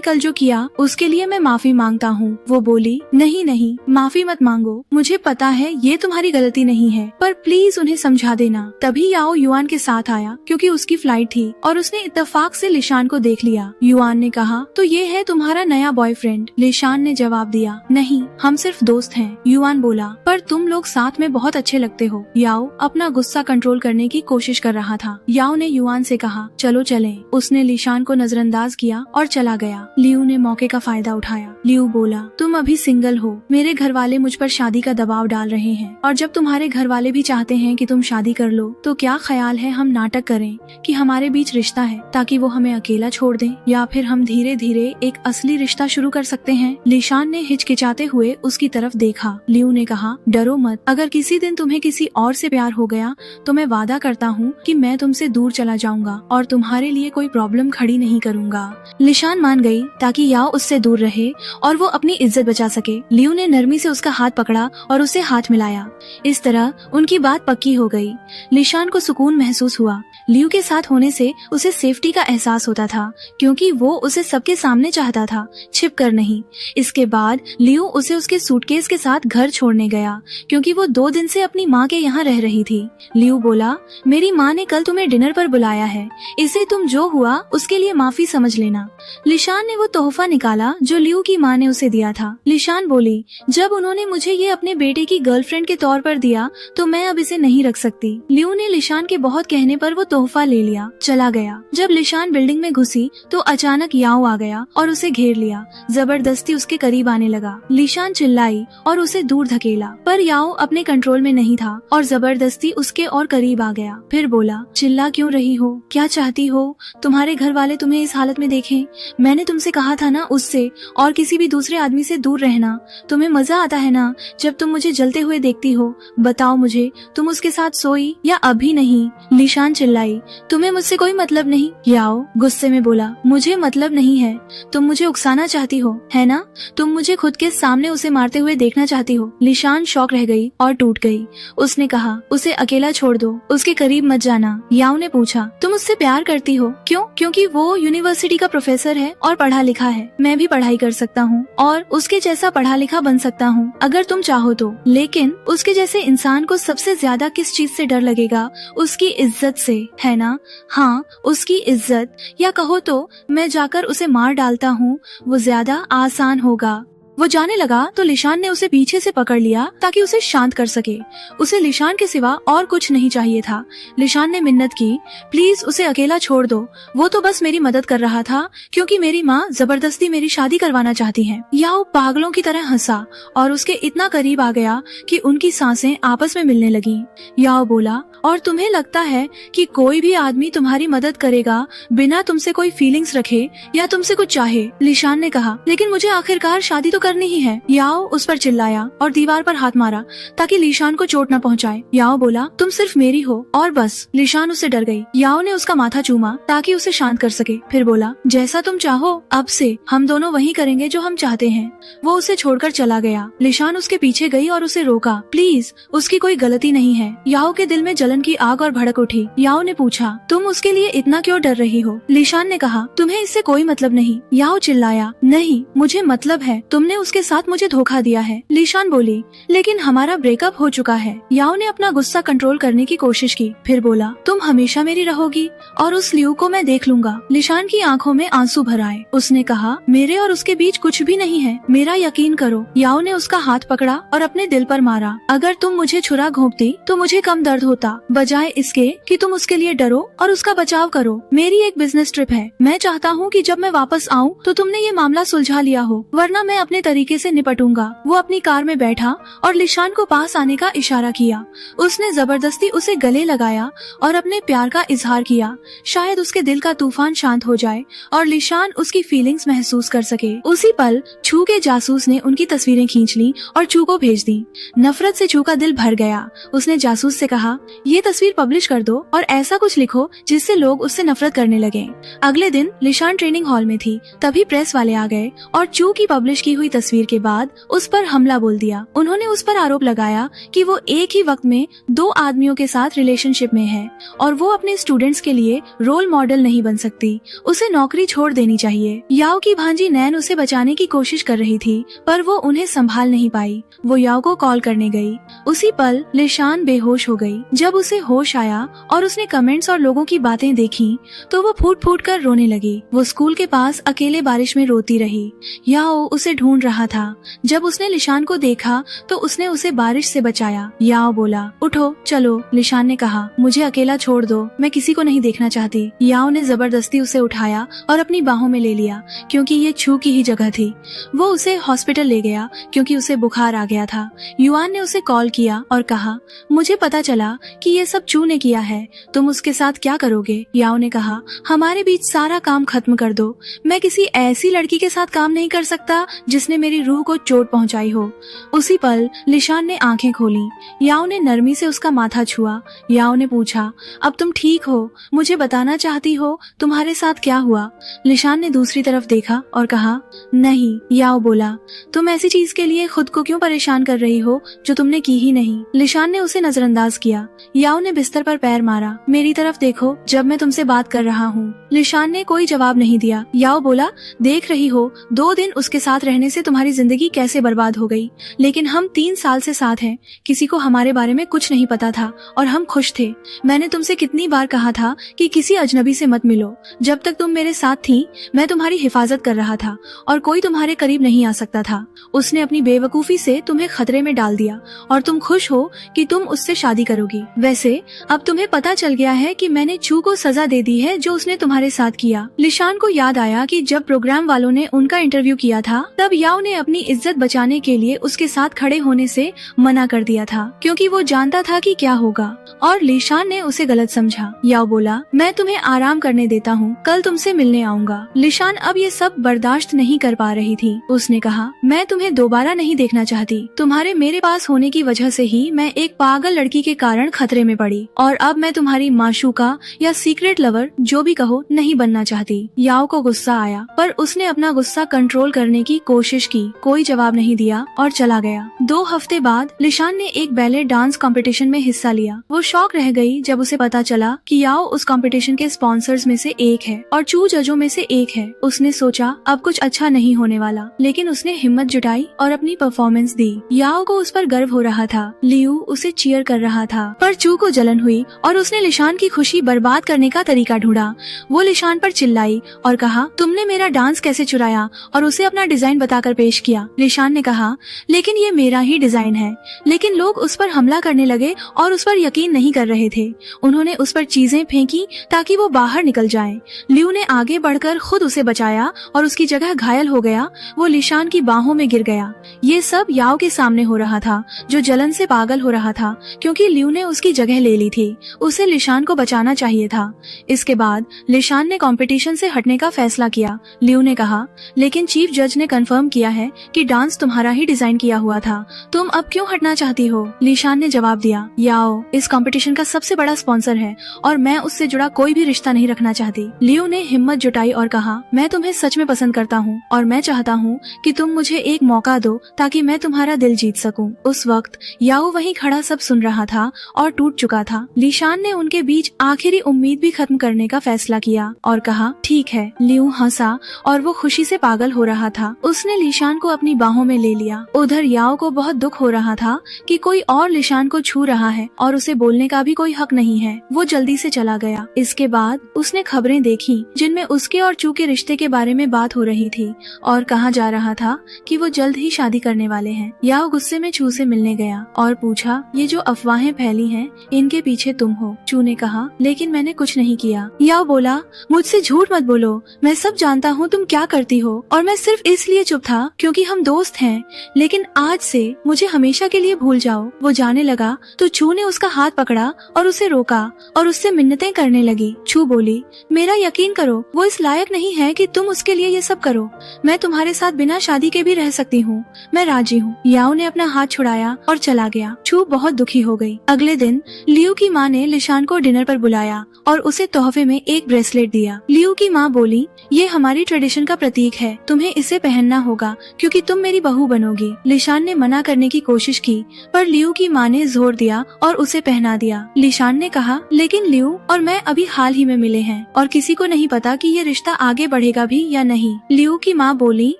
कल जो किया उसके लिए मैं माफी मांगता हूँ। वो बोली, नहीं नहीं, माफी मत मांगो, मुझे पता है ये तुम्हारी गलती नहीं है, पर प्लीज उन्हें समझा देना। तभी याओ युआन के साथ आया क्योंकि उसकी फ्लाइट थी और उसने इत्तेफाक से लिशान को देख लिया। युआन ने कहा, तो ये है तुम्हारा नया बॉयफ्रेंड? लिशान ने जवाब दिया, नहीं, हम सिर्फ दोस्त हैं। युआन बोला, पर तुम लोग साथ में बहुत अच्छे लगते हो। याओ अपना गुस्सा कंट्रोल करने की कोशिश कर रहा था। याओ ने युआन से कहा, चलो चलें। उसने लिशान को नजरअंदाज किया और चला गया। लियू ने मौके का फायदा उठाया। लियू बोला, तुम अभी सिंगल हो, मेरे घर वाले मुझ पर शादी का दबाव डाल रहे हैं, और जब तुम्हारे घर वाले भी चाहते हैं कि तुम शादी कर लो, तो क्या ख्याल है हम नाटक करें कि हमारे बीच रिश्ता है ताकि वो हमें अकेला छोड़ दें, या फिर हम धीरे धीरे एक असली रिश्ता शुरू कर सकते हैं। लिशान ने हिचकिचाते हुए उसकी तरफ देखा। लियू ने कहा, डरो मत, अगर किसी दिन तुम्हें किसी और से प्यार हो गया तो मैं वादा करता हूँ कि मैं तुमसे दूर चला जाऊंगा और तुम्हारे लिए कोई प्रॉब्लम खड़ी नहीं करूंगा। लिशान मान गई ताकि याओ उससे दूर रहे और वो अपनी इज्जत बचा सके। लियू ने नरमी से उसका हाथ पकड़ा और उसे हाथ मिलाया। इस तरह उनकी बात पक्की हो गई। लिशान को सुकून महसूस हुआ। लियू के साथ होने से उसे सेफ्टी का एहसास होता था क्योंकि वो उसे सबके सामने चाहता था, छिप कर नहीं। इसके बाद लियू उसे उसके सूटकेस के साथ घर छोड़ने गया क्योंकि वो 2 दिन से अपनी माँ के यहाँ रह रही थी। लियू बोला, मेरी माँ ने कल तुम्हें डिनर पर बुलाया है, इसे तुम जो हुआ उसके लिए माफी समझ लेना। लिशान ने वो तोहफा निकाला जो लियू की माँ ने उसे दिया था। लिशान बोली, जब उन्होंने मुझे ये अपने बेटे की गर्लफ्रेंड के तौर पर दिया तो मैं अब इसे नहीं रख सकती। लियू ने लिशान के बहुत कहने पर वो तोहफा ले लिया, चला गया। जब लिशान बिल्डिंग में घुसी तो अचानक याओ आ गया और उसे घेर लिया, जबरदस्ती उसके करीब आने लगा। लिशान चिल्लाई और उसे दूर धकेला, पर याओ अपने कंट्रोल में नहीं था और जबरदस्ती उसके और करीब आ गया। फिर बोला, चिल्ला क्यों रही हो, क्या चाहती हो? तुम्हारे घर वाले तुम्हें इस हालत में देखें। मैंने तुमसे कहा था ना उससे और किसी भी दूसरे आदमी से दूर रहना। तुम्हें मजा आता है ना जब तुम मुझे जलते हुए देखती हो? बताओ मुझे, तुम उसके साथ सोई या अभी नहीं? लिशान चिल्लाई, तुम्हें मुझसे कोई मतलब नहीं। याओ गुस्से में बोला, मुझे मतलब नहीं है, तुम मुझे उकसाना चाहती हो, है ना? तुम मुझे खुद के सामने उसे मारते हुए देखना चाहती हो। लिशान शॉक रह गई और टूट गई। उसने कहा, उसे अकेला छोड़ दो, उसके करीब मत जाना। याओ ने पूछा, तुम उससे प्यार करती हो? क्यों? क्योंकि वो यूनिवर्सिटी का प्रोफेसर है और पढ़ा लिखा है। मैं भी पढ़ाई कर सकता हूँ और उसके जैसा पढ़ा लिखा बन सकता हूँ अगर तुम चाहो तो। लेकिन उसके जैसे इंसान को सबसे ज्यादा किस चीज से डर लगेगा? उसकी इज्जत से, है ना? हाँ, उसकी इज्जत, या कहो तो मैं जाकर उसे मार डालता हूँ, वो ज्यादा आसान होगा। वो जाने लगा तो लिशान ने उसे पीछे से पकड़ लिया ताकि उसे शांत कर सके। उसे लिशान के सिवा और कुछ नहीं चाहिए था। लिशान ने मिन्नत की, प्लीज उसे अकेला छोड़ दो, वो तो बस मेरी मदद कर रहा था क्योंकि मेरी माँ जबरदस्ती मेरी शादी करवाना चाहती है। याओ पागलों की तरह हंसा और उसके इतना करीब आ गया कि उनकी सांसें आपस में मिलने लगी। याओ बोला, और तुम्हें लगता है कि कोई भी आदमी तुम्हारी मदद करेगा बिना तुमसे कोई फीलिंग्स रखे या तुमसे कुछ चाहे? लिशान ने कहा, लेकिन मुझे आखिरकार शादी तो करनी ही है। याओ उस पर चिल्लाया और दीवार पर हाथ मारा ताकि लिशान को चोट न पहुंचाए। याओ बोला, तुम सिर्फ मेरी हो और बस। लिशान उससे डर गई। याओ ने उसका माथा चूमा ताकि उसे शांत कर सके। फिर बोला, जैसा तुम चाहो, अब से हम दोनों वही करेंगे जो हम चाहते हैं। वो उसे छोड़कर चला गया। लिशान उसके पीछे गई और उसे रोका, प्लीज, उसकी कोई गलती नहीं है। याओ के दिल में जलन की आग और भड़क उठी। याओ ने पूछा, तुम उसके लिए इतना क्यों डर रही हो? लिशान ने कहा, तुम्हें इससे कोई मतलब नहीं। याओ चिल्लाया, नहीं, मुझे मतलब है, तुमने उसके साथ मुझे धोखा दिया है। लिशान बोली, लेकिन हमारा ब्रेकअप हो चुका है। याओ ने अपना गुस्सा कंट्रोल करने की कोशिश की। फिर बोला, तुम हमेशा मेरी रहोगी और उस लियू को मैं देख लूंगा। लिशान की आंखों में आंसू भर आए। उसने कहा, मेरे और उसके बीच कुछ भी नहीं है, मेरा यकीन करो। याओ ने उसका हाथ पकड़ा और अपने दिल पर मारा। अगर तुम मुझे छुरा घोंपती तो मुझे कम दर्द होता, बजाय इसके कि तुम उसके लिए डरो और उसका बचाव करो। मेरी एक बिजनेस ट्रिप है, मैं चाहता हूँ कि जब मैं वापस आऊँ तो तुमने ये मामला सुलझा लिया हो, वरना मैं अपने तरीके से निपटूंगा। वो अपनी कार में बैठा और लिशान को पास आने का इशारा किया। उसने जबरदस्ती उसे गले लगाया और अपने प्यार का इजहार किया। शायद उसके दिल का तूफान शांत हो जाए और लिशान उसकी फीलिंग्स महसूस कर सके। उसी पल छू के जासूस ने उनकी तस्वीरें खींच ली और छू को भेज दी। नफरत से छू का दिल भर गया। उसने जासूस से कहा, ये तस्वीर पब्लिश कर दो और ऐसा कुछ लिखो जिससे लोग उससे नफरत करने लगे। अगले दिन लिशान ट्रेनिंग हॉल में थी, तभी प्रेस वाले आ गए और चू की पब्लिश की हुई तस्वीर के बाद उस पर हमला बोल दिया। उन्होंने उस पर आरोप लगाया कि वो एक ही वक्त में 2 आदमियों के साथ रिलेशनशिप में है और वो अपने स्टूडेंट्स के लिए रोल मॉडल नहीं बन सकती, उसे नौकरी छोड़ देनी चाहिए। याओ की भांजी नैन उसे बचाने की कोशिश कर रही थी, पर वो उन्हें संभाल नहीं पाई। वो याओ को कॉल करने गई। उसी पल लिशान बेहोश हो गई। जब उसे होश आया और उसने कमेंट्स और लोगों की बातें देखी तो वो फूट फूट कर रोने लगी। वो स्कूल के पास अकेले बारिश में रोती रही। याओ उसे ढूंढ रहा था। जब उसने लिशान को देखा तो उसने उसे बारिश से बचाया। याओ बोला, उठो चलो। लिशान ने कहा, मुझे अकेला छोड़ दो, मैं किसी को नहीं देखना चाहती। याओ ने जबरदस्ती उसे उठाया और अपनी बाहों में ले लिया, क्योंकि ये छू की ही जगह थी। वो उसे हॉस्पिटल ले गया क्योंकि उसे बुखार आ गया था। युआन ने उसे कॉल किया और कहा, मुझे पता चला कि ये सब चू ने किया है, तुम उसके साथ क्या करोगे? याओ ने कहा, हमारे बीच सारा काम खत्म कर दो। मैं किसी ऐसी लड़की के साथ काम नहीं कर सकता जिसने मेरी रूह को चोट पहुंचाई हो। उसी पल लिशान ने आंखें खोली। याओ ने नरमी से उसका माथा छुआ। याओ ने पूछा, अब तुम ठीक हो? मुझे बताना चाहती हो तुम्हारे साथ क्या हुआ? लिशान ने दूसरी तरफ देखा और कहा, नहीं। याओ बोला, तुम ऐसी चीज के लिए खुद को क्यों परेशान कर रही हो जो तुमने की ही नहीं? लिशान ने उसे नजरअंदाज किया। याओ ने बिस्तर पर पैर मारा। मेरी तरफ देखो जब मैं तुमसे बात कर रहा हूँ। लिशान ने कोई जवाब नहीं दिया। याओ बोला, देख रही हो 2 दिन उसके साथ रहने से तुम्हारी जिंदगी कैसे बर्बाद हो गई, लेकिन हम 3 साल से साथ हैं। किसी को हमारे बारे में कुछ नहीं पता था और हम खुश थे। मैंने तुमसे कितनी बार कहा था कि किसी अजनबी से मत मिलो। जब तक तुम मेरे साथ थी मैं तुम्हारी हिफाजत कर रहा था और कोई तुम्हारे करीब नहीं आ सकता था। उसने अपनी बेवकूफी से तुम्हें खतरे में डाल दिया और तुम खुश हो कि तुम उससे शादी करोगी। वैसे अब तुम्हें पता चल गया है कि मैंने चू को सजा दे दी है जो उसने तुम्हारे साथ किया। लिशान को याद आया कि जब प्रोग्राम वालों ने उनका इंटरव्यू किया था तब याओ ने अपनी इज्जत बचाने के लिए उसके साथ खड़े होने से मना कर दिया था, क्योंकि वो जानता था कि क्या होगा, और लिशान ने उसे गलत समझा। याओ बोला, मैं तुम्हें आराम करने देता हूँ, कल तुमसे मिलने आऊंगा। लिशान अब ये सब बर्दाश्त नहीं कर पा रही थी। उसने कहा, मैं तुम्हें दोबारा नहीं देखना चाहती। तुम्हारे मेरे पास होने की वजह से ही मैं एक पागल लड़की के कारण खतरे में पड़ी, और अब मैं तुम्हारी माशूका या सीक्रेट लवर जो भी कहो नहीं बनना चाहती। याओ को गुस्सा आया, पर उसने अपना गुस्सा कंट्रोल करने की कोशिश की। कोई जवाब नहीं दिया और चला गया। 2 हफ्ते बाद लिशान ने एक बैले डांस कंपटीशन में हिस्सा लिया। वो शॉक रह गई जब उसे पता चला कि याओ उस कंपटीशन के स्पॉन्सर्स में से एक है और चू जजों में से एक है। उसने सोचा अब कुछ अच्छा नहीं होने वाला, लेकिन उसने हिम्मत जुटाई और अपनी परफॉर्मेंस दी। याओ को उस पर गर्व हो रहा था। लियू उसे चीयर कर रहा था, पर चू को जलन हुई और उसने लिशान की खुशी बर्बाद करने का तरीका ढूंढा। वो लिशान पर चिल्लाई और कहा, तुमने मेरा डांस कैसे चुराया, और उसे अपना डिजाइन बताकर पेश किया। लिशान ने कहा, लेकिन ये मेरा ही डिजाइन है। लेकिन लोग उस पर हमला करने लगे और उस पर यकीन नहीं कर रहे थे। उन्होंने उस पर चीजें फेंकी ताकि वो बाहर निकल जाए। लियू ने आगे बढ़कर खुद उसे बचाया और उसकी जगह घायल हो गया। वो लिशान की बाहों में गिर गया। ये सब याओ के सामने हो रहा था, जो जलन से पागल हो रहा था क्योंकि लियू ने उसकी जगह ले ली थी। उसे लिशान को बचाना चाहिए था। इसके बाद लिशान ने कंपटीशन से हटने का फैसला किया। लियू ने कहा, लेकिन चीफ जज ने कंफर्म किया है कि डांस तुम्हारा ही डिजाइन किया हुआ था। तुम अब क्यों हटना चाहती हो? लिशान ने जवाब दिया, याओ इस कंपटीशन का सबसे बड़ा स्पॉन्सर है और मैं उससे जुड़ा कोई भी रिश्ता नहीं रखना चाहती। लियू ने हिम्मत जुटाई और कहा, मैं तुम्हें सच में पसंद करता हूँ और मैं चाहता हूँ कि तुम मुझे एक मौका दो ताकि मैं तुम्हारा दिल जीत सकूं। उस वक्त याओ वहीं खड़ा सब सुन रहा था और टूट चुका था। लिशान ने उनके बीच आखिरी उम्मीद भी खत्म करने का फैसला किया और कहा, ठीक है। लियू हंसा और वो खुशी से पागल हो रहा था। उसने लिशान को अपनी बाहों में ले लिया। उधर याओ को बहुत दुख हो रहा था कि कोई और लिशान को छू रहा है और उसे बोलने का भी कोई हक नहीं है। वो जल्दी से चला गया। इसके बाद उसने खबरें देखी जिनमें उसके और चू के रिश्ते के बारे में बात हो रही थी और कहा जा रहा था कि वो जल्द ही शादी करने वाले हैं। याओ गुस्से में चू से मिलने गया और पूछा, ये जो अफवाहें फैली हैं इनके पीछे तुम हो? चू ने कहा, लेकिन मैंने कुछ नहीं किया। याओ बोला, मुझसे झूठ मत बोलो, मैं सब जानता हूँ तुम क्या करती हो और मैं सिर्फ इसलिए चुप था क्योंकि हम दोस्त हैं, लेकिन आज से मुझे हमेशा के लिए भूल जाओ। वो जाने लगा तो चू ने उसका हाथ पकड़ा और उसे रोका और उससे मिन्नतें करने लगी। चू बोली, मेरा यकीन करो, वो इस लायक नहीं है कि तुम उसके लिए ये सब करो। मैं तुम्हारे साथ बिना शादी के भी रह सकती हूँ, मैं राजी हूँ। याओ ने अपना हाथ छुड़ाया और चला गया। चू बहुत दुखी हो गई। अगले दिन लियू की माँ ने लिशान को डिनर पर बुलाया और उसे तोहफे में एक ब्रेसलेट दिया। लियू की माँ बोली, ये हमारी ट्रेडिशन का प्रतीक है, तुम्हें इसे पहनना होगा। होगा क्योंकि तुम मेरी बहू बनोगी। लिशान ने मना करने की कोशिश की पर लियू की माँ ने जोर दिया और उसे पहना दिया। लिशान ने कहा, लेकिन लियू और मैं अभी हाल ही में मिले हैं और किसी को नहीं पता कि ये रिश्ता आगे बढ़ेगा भी या नहीं। लियू की माँ बोली,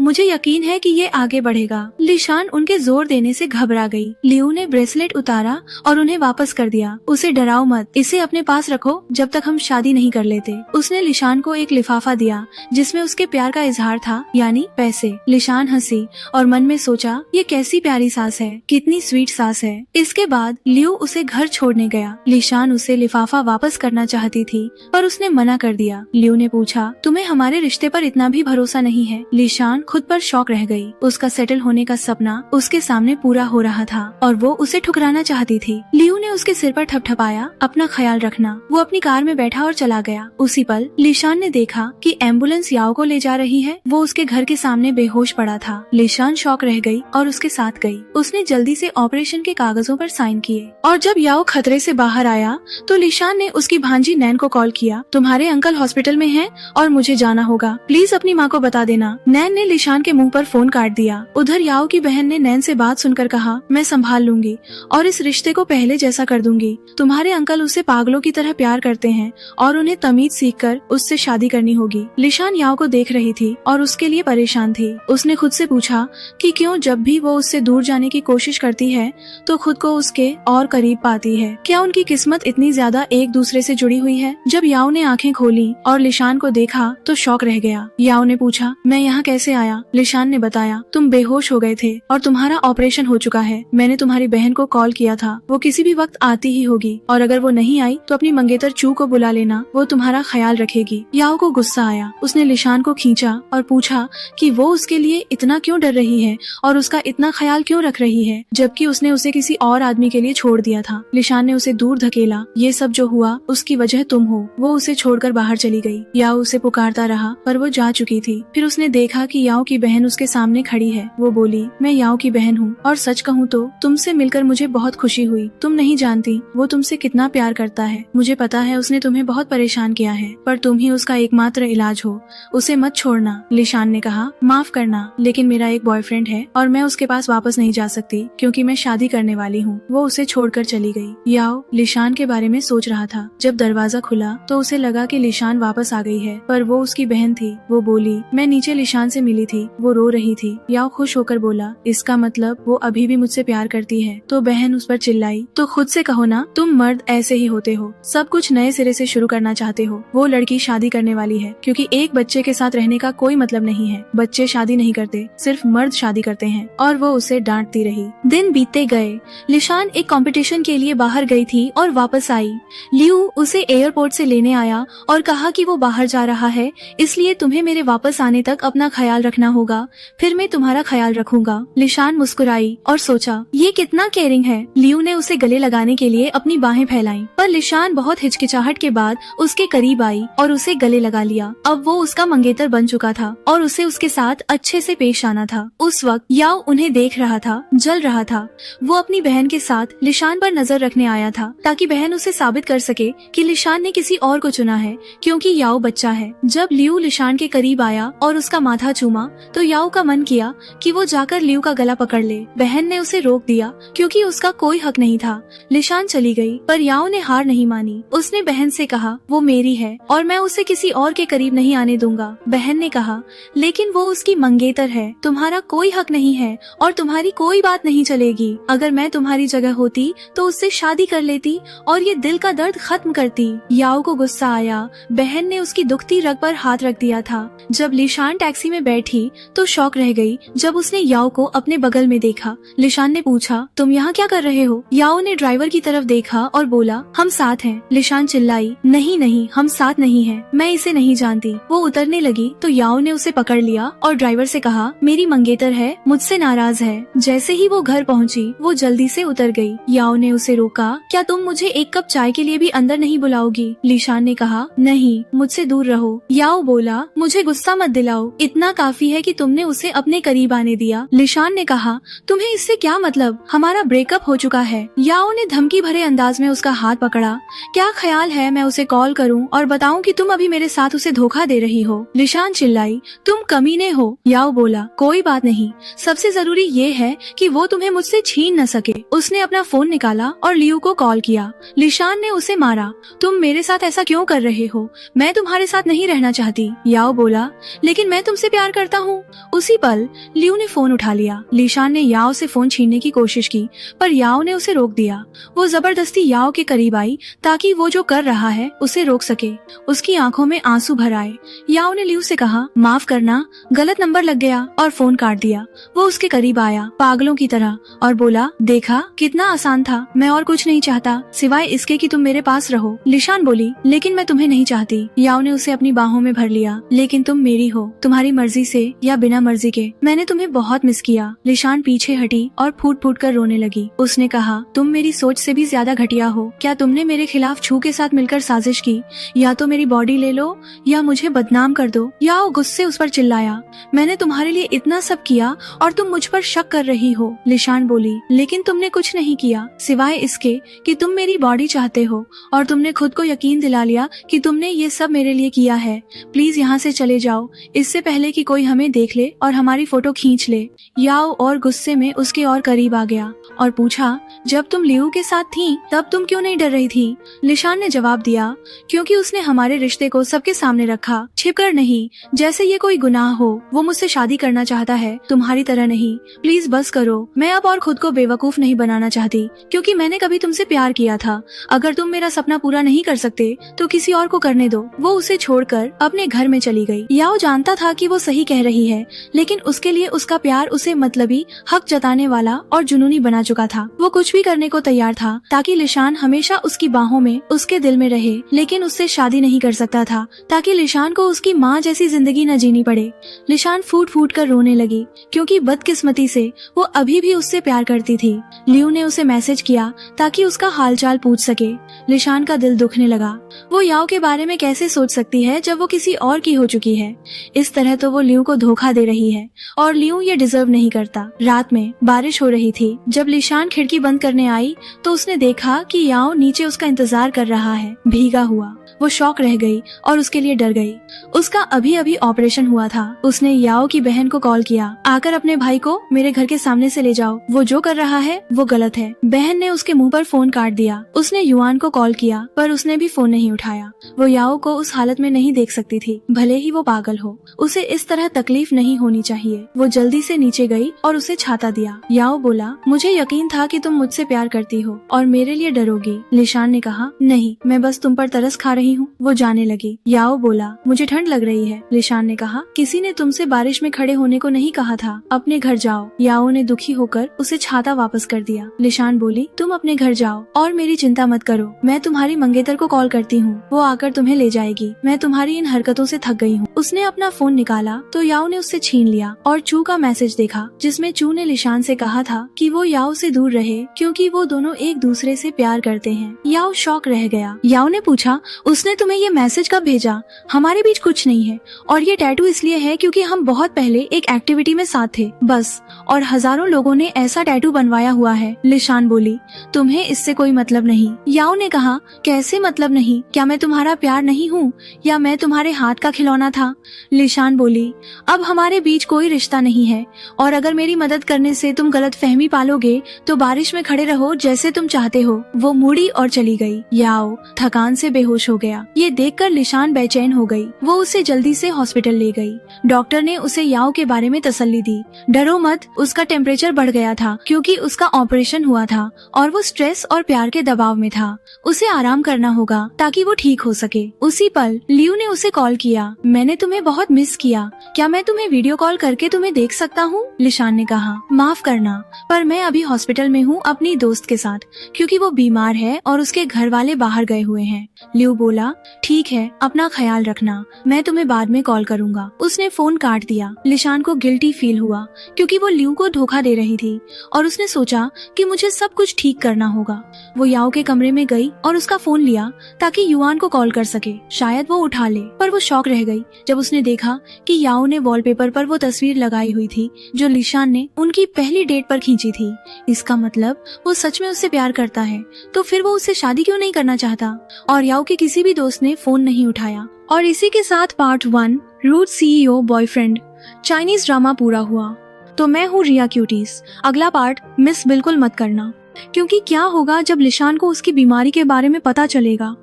मुझे यकीन है कि ये आगे बढ़ेगा। लिशान उनके जोर देने से घबरा गई। लियू ने ब्रेसलेट उतारा और उन्हें वापस कर दिया। उसे डराओ मत, इसे अपने पास रखो जब तक हम शादी नहीं कर लेते। उसने लिशान को एक लिफाफा दिया जिसमें उसके प्यार का इजहार था, यानी पैसे। लिशान हंसी और मन में सोचा, ये कैसी प्यारी सास है, कितनी स्वीट सास है। इसके बाद लियू उसे घर छोड़ने गया। लिशान उसे लिफाफा वापस करना चाहती थी पर उसने मना कर दिया। लियू ने पूछा, तुम्हें हमारे रिश्ते पर इतना भी भरोसा नहीं है? लिशान खुद पर शॉक रह गई। उसका सेटल होने का सपना उसके सामने पूरा हो रहा था और वो उसे ठुकराना चाहती थी। लियू ने उसके सिर पर ठपठपाया, अपना ख्याल रखना। वो अपनी कार में बैठा और चला गया। उसी पल लिशान ने देखा कि एम्बुलेंस याओ को ले जा रही है। वो उसके घर के सामने बेहोश पड़ा था। लिशान शॉक रह गई और उसके साथ गई। उसने जल्दी से ऑपरेशन के कागजों पर साइन किए और जब याओ खतरे से बाहर आया तो लिशान ने उसकी भांजी नैन को कॉल किया, तुम्हारे अंकल हॉस्पिटल में हैं और मुझे जाना होगा, प्लीज अपनी माँ को बता देना। नैन ने लिशान के मुंह पर फोन काट दिया। उधर याओ की बहन ने नैन से बात सुनकर कहा, मैं संभाल लूंगी और इस रिश्ते को पहले जैसा कर दूंगी। तुम्हारे अंकल उससे पागलों की तरह प्यार करते हैं और उन्हें तमीज सीखकर उससे शादी करनी होगी। लिशान याओ को देख रही थी और उसके लिए परेशान थी। उसने खुद से पूछा कि क्यों जब भी वो उससे दूर जाने की कोशिश करती है तो खुद को उसके और करीब पाती है। क्या उनकी किस्मत इतनी ज्यादा एक दूसरे से जुड़ी हुई है? जब याओ ने आंखें खोली और लिशान को देखा तो शॉक रह गया। याओ ने पूछा, मैं यहाँ कैसे आया? लिशान ने बताया, तुम बेहोश हो गए थे और तुम्हारा ऑपरेशन हो चुका है। मैंने तुम्हारी बहन को कॉल किया था, वो किसी भी वक्त आती ही होगी और अगर वो नहीं आई तो अपनी मंगेतर चू को बुला लेना, वो तुम्हारा ख्याल रखेगी। याओ को गुस्सा आया। उसने लिशान को खींचा और पूछा कि वो उसके लिए इतना क्यों डर रही है और उसका इतना ख्याल क्यों रख रही है जबकि उसने उसे किसी और आदमी के लिए छोड़ दिया था। लिशान ने उसे दूर धकेला। ये सब जो हुआ उसकी वजह तुम हो। वो उसे छोड़कर बाहर चली गई। याओ उसे पुकारता रहा पर वो जा चुकी थी। फिर उसने देखा कि याओ की बहन उसके सामने खड़ी है। वो बोली, मैं याओ की बहन हूँ और सच कहूँ तो तुमसे मिलकर मुझे बहुत खुशी हुई। तुम नहीं जानती वो तुमसे कितना प्यार करता है। मुझे पता है उसने तुम्हें बहुत परेशान किया है पर तुम ही उसका एकमात्र इलाज हो। उसे मत छोड़ना। लिशान ने कहा, माफ करना लेकिन मेरा एक बॉयफ्रेंड है और मैं उसके पास वापस नहीं जा सकती क्योंकि मैं शादी करने वाली हूँ। वो उसे छोड़कर चली गई। याओ लिशान के बारे में सोच रहा था। जब दरवाजा खुला तो उसे लगा कि लिशान वापस आ गई है पर वो उसकी बहन थी। वो बोली, मैं नीचे लिशान से मिली थी, वो रो रही थी। याओ खुश होकर बोला, इसका मतलब वो अभी भी मुझसे प्यार करती है। तो बहन उस पर चिल्लाई, तो खुद से कहो ना, तुम मर्द ऐसे ही होते हो, सब कुछ नए सिरे से शुरू करना चाहते हो। वो लड़की शादी करने वाली है क्योंकि एक बच्चे के साथ रहने का कोई मतलब नहीं है। बच्चे शादी नहीं करते, सिर्फ मर्द शादी करते हैं। और वो उसे डांटती रही। दिन बीतते गए। लिशान एक कंपटीशन के लिए बाहर गई थी और वापस आई। लियू उसे एयरपोर्ट से लेने आया और कहा कि वो बाहर जा रहा है, इसलिए तुम्हें मेरे वापस आने तक अपना ख्याल रखना होगा, फिर मैं तुम्हारा ख्याल रखूंगा। लिशान मुस्कुराई और सोचा, ये कितना केयरिंग है। लियू ने उसे गले लगाने के लिए अपनी बाहें फैलाई पर लिशान बहुत हिचकिचाहट के बाद उसके करीब आई और उसे गले लगा लिया। अब वो उसका मंगेतर बन चुका था और उसे उसके साथ अच्छे से पेश आना था। उस वक्त याओ उन्हें देख रहा था, जल रहा था। वो अपनी बहन के साथ लिशान पर नजर रखने आया था ताकि बहन उसे साबित कर सके कि लिशान ने किसी और को चुना है क्योंकि याओ बच्चा है। जब लियू लिशान के करीब आया और उसका माथा चूमा तो याओ का मन किया कि वो जाकर लियू का गला पकड़ ले। बहन ने उसे रोक दिया क्योंकि उसका कोई हक नहीं था। लिशान चली गई पर याओ ने हार नहीं मानी। उसने बहन से कहा, वो मेरी है और मैं उसे किसी और के करीब नहीं आने दूंगा। बहन ने कहा, लेकिन वो उसकी मंगेतर है, तुम्हारा कोई हक नहीं है और तुम्हारी कोई बात नहीं चलेगी। अगर मैं तुम्हारी जगह होती तो उससे शादी कर लेती और ये दिल का दर्द खत्म करती। याओ को गुस्सा आया। बहन ने उसकी दुखती रग पर हाथ रख दिया था। जब लिशान टैक्सी में बैठी तो शॉक रह गई जब उसने याओ को अपने बगल में देखा। लिशान ने पूछा, तुम यहाँ क्या कर रहे हो? याओ ने ड्राइवर की तरफ देखा और बोला, हम साथ हैं। लिशान चिल्लाई, नहीं नहीं, हम साथ नहीं हैं, मैं इसे नहीं जानती। वो उतरने लगी तो याओ ने उसे पकड़ लिया और ड्राइवर से कहा, मेरी मंगेतर है, मुझसे नाराज है। जैसे ही वो घर पहुंची वो जल्दी से उतर गई। याओ ने उसे रोका, क्या तुम मुझे एक कप चाय के लिए भी अंदर नहीं बुलाओगी? लिशान ने कहा, नहीं, मुझसे दूर रहो। याओ बोला, मुझे गुस्सा मत दिलाओ, इतना काफी है कि तुमने उसे अपने करीब आने दिया। लिशान ने कहा, तुम्हें इससे क्या मतलब, हमारा ब्रेकअप हो चुका है। याओ ने धमकी भरे अंदाज में उसका हाथ पकड़ा, क्या ख्याल है मैं उसे कॉल करूं और बताऊं कि तुम अभी मेरे साथ उसे धोखा दे रही हो? लिशान चिल्लाई, तुम कमीने हो। याओ याओ बोला, कोई बात नहीं, सबसे जरूरी ये है कि वो तुम्हें मुझसे छीन न सके। उसने अपना फोन निकाला और लियू को कॉल किया। लिशान ने उसे मारा। तुम मेरे साथ ऐसा क्यों कर रहे हो? मैं तुम्हारे साथ नहीं रहना चाहती। याओ बोला, लेकिन मैं तुमसे प्यार करता हूँ। उसी पल लियू ने फोन उठा लिया। लिशान ने याओ से फोन छीनने की कोशिश की, पर याओ ने उसे रोक दिया। वो जबरदस्ती याओ के करीब आई ताकि वो जो कर रहा है उसे रोक सके। उसकी आंखों में आंसू भर आए। याओ ने लियू से कहा, माफ करना, गलत नंबर लग गया, और फोन काट दिया। वो उसके करीब आया पागलों की तरह और बोला, देखा कितना आसान था, मैं और कुछ नहीं चाहता सिवाय इसके कि तुम मेरे पास रहो। लिशान बोली, लेकिन मैं तुम्हें नहीं चाहती। याओ ने उसे अपनी बाहों में भर लिया। लेकिन तुम मेरी हो, तुम्हारी मर्जी से या बिना मर्जी के। मैंने तुम्हें बहुत मिस किया। लिशान पीछे हटी और फूट फूट कर रोने लगी। उसने कहा, तुम मेरी सोच से भी ज्यादा घटिया हो। क्या तुमने मेरे खिलाफ छू के साथ मिलकर साजिश की? या तो मेरी बॉडी ले लो या मुझे बदनाम कर दो। याओ गुस्से उस पर चिल्लाया, मैंने तुम्हारे लिए इतना सब किया और तुम मुझ पर शक कर रही हो। लिशान बोली, लेकिन तुमने कुछ नहीं किया सिवाय इसके कि तुम मेरी बॉडी चाहते हो, और तुमने खुद को यकीन दिला लिया कि तुमने ये सब मेरे लिए किया है। प्लीज यहाँ से चले जाओ, इससे पहले कि कोई हमें देख ले और हमारी फोटो खींच ले। याओ और गुस्से में उसके और करीब आ गया और पूछा, जब तुम लियू के साथ थी तब तुम क्यों नहीं डर रही थी? लिशान ने जवाब दिया, क्योंकि उसने हमारे रिश्ते को सबके सामने रखा, छिपकर नहीं, जैसे ये कोई गुनाह हो। वो मुझसे शादी करना चाहता है, तुम्हारी तरह नहीं। प्लीज बस करो, मैं अब और खुद को बेवकूफ नहीं बनाना चाहती, क्योंकि मैंने कभी तुमसे प्यार किया था। अगर तुम मेरा सपना पूरा नहीं कर सकते तो किसी और को करने दो। वो उसे छोड़कर अपने घर में चली गई। याओ जानता था कि वो सही कह रही है, लेकिन उसके लिए उसका प्यार उसे मतलबी, हक जताने वाला और जुनूनी बना चुका था। वो कुछ भी करने को तैयार था ताकि लिशान हमेशा उसकी बाहों में, उसके दिल में रहे, लेकिन उससे शादी नहीं कर सकता था ताकि लिशान को उसकी माँ जैसी जिंदगी न जीनी पड़े। लिशान फूट फूट कर रोने लगी, क्योंकि बदकिस्मती से वो अभी भी उससे प्यार करती थी। लियू ने उसे मैसेज किया ताकि उसका हालचाल पूछ सके। लिशान का दिल दुखने लगा। वो याओ के बारे में कैसे सोच सकती है जब वो किसी और की हो चुकी है? इस तरह तो वो लियू को धोखा दे रही है, और लियू ये डिजर्व नहीं करता। रात में बारिश हो रही थी। जब लिशान खिड़की बंद करने आई तो उसने देखा कि याओ नीचे उसका इंतजार कर रहा है, भीगा हुआ। वो शॉक रह गई और उसके लिए डर गई। उसका अभी अभी ऑपरेशन हुआ था। उसने याओ की बहन को कॉल किया, आकर अपने भाई को मेरे घर के सामने से ले जाओ, वो जो कर रहा है वो गलत है। बहन ने उसके मुंह पर फोन काट दिया। उसने युआन को कॉल किया, पर उसने भी फोन नहीं उठाया। वो याओ को उस हालत में नहीं देख सकती थी, भले ही वो पागल हो। उसे इस तरह तकलीफ नहीं होनी चाहिए। वो जल्दी से नीचे गई और उसे छाता दिया। याओ बोला, मुझे यकीन था कि तुम मुझसे प्यार करती हो और मेरे लिए डरोगी। लिशान ने कहा, नहीं, मैं बस तुम पर तरस खा रही हूँ। वो जाने लगी। याओ बोला, मुझे ठंड लग रही है। लिशान ने कहा, किसी ने तुमसे बारिश में खड़े होने को नहीं कहा था, अपने घर जाओ। याओ ने दुखी होकर उसे छाता वापस कर दिया। लिशान बोली, तुम अपने घर जाओ और मेरी चिंता मत करो, मैं तुम्हारी मंगेतर को कॉल करती हूँ, वो आकर तुम्हें ले जाएगी। मैं तुम्हारी इन हरकतों से थक गई हूँ। उसने अपना फोन निकाला तो याओ ने उससे छीन लिया और चू का मैसेज देखा, जिसमें चू ने लिशान से कहा था कि वो याओ से दूर रहे, क्योंकि वो दोनों एक दूसरे से प्यार करते हैं। याओ शॉक रह गया। याओ ने पूछा, उसने तुम्हें ये मैसेज कब भेजा? हमारे बीच कुछ नहीं है, और ये टैटू इसलिए है क्योंकि हम बहुत पहले एक एक्टिविटी में साथ थे, बस। और हजारों लोगों ने ऐसा टैटू बनवाया हुआ है। लिशान बोली, तुम्हें इससे कोई मतलब नहीं। याओ ने कहा, कैसे मतलब नहीं? क्या मैं तुम्हारा प्यार नहीं हूँ, या मैं तुम्हारे हाथ का खिलौना था? लिशान बोली, अब हमारे बीच कोई रिश्ता नहीं है, और अगर मेरी मदद करने से तुम गलत फहमी पालोगे तो बारिश में खड़े रहो जैसे तुम चाहते हो। वो मुड़ी और चली गई। याओ थकान से बेहोश हो गया। ये देखकर लिशान बेचैन हो गई। वो उसे जल्दी से हॉस्पिटल ले गई। डॉक्टर ने उसे याओ के बारे में तसल्ली दी। डरो मत, उसका टेम्परेचर बढ़ गया था क्योंकि उसका ऑपरेशन हुआ था और वो स्ट्रेस और प्यार के दबाव में था। उसे आराम करना होगा ताकि वो ठीक हो सके। उसी पल लियू ने उसे कॉल किया, मैंने तुम्हें बहुत मिस किया, क्या मैं तुम्हें वीडियो कॉल करके तुम्हें देख सकता हूँ? लिशान ने कहा, माफ करना, पर मैं अभी हॉस्पिटल में हूँ अपनी दोस्त के साथ, क्योंकि वो बीमार है और उसके घर वाले बाहर गए हुए हैं। लियू बोला, ठीक है, अपना ख्याल रखना, मैं तुम्हें बाद में कॉल करूँगा। उसने फोन काट दिया। लिशान को गिल्टी फील हुआ क्योंकि वो लियू को धोखा दे रही थी, और उसने सोचा कि मुझे सब कुछ ठीक करना होगा। वो याओ के कमरे में गई और उसका फोन लिया ताकि युआन को कॉल कर सके, शायद वो उठा ले। पर वो शॉक रह गई जब उसने देखा कि याओ ने वॉलपेपर पर वो तस्वीर लगाई हुई थी जो लिशान ने उनकी पहली डेट पर खींची थी। इसका मतलब वो सच में उससे प्यार करता है, तो फिर वो उससे शादी क्यों नहीं करना चाहता? और याओ के किसी भी दोस्त ने फोन नहीं उठाया। और इसी के साथ पार्ट 1 रूट CEO बॉयफ्रेंड चाइनीज ड्रामा पूरा हुआ। तो मैं हूँ रिया क्यूटीज। अगला पार्ट मिस बिल्कुल मत करना, क्योंकि क्या होगा जब लिशान को उसकी बीमारी के बारे में पता चलेगा।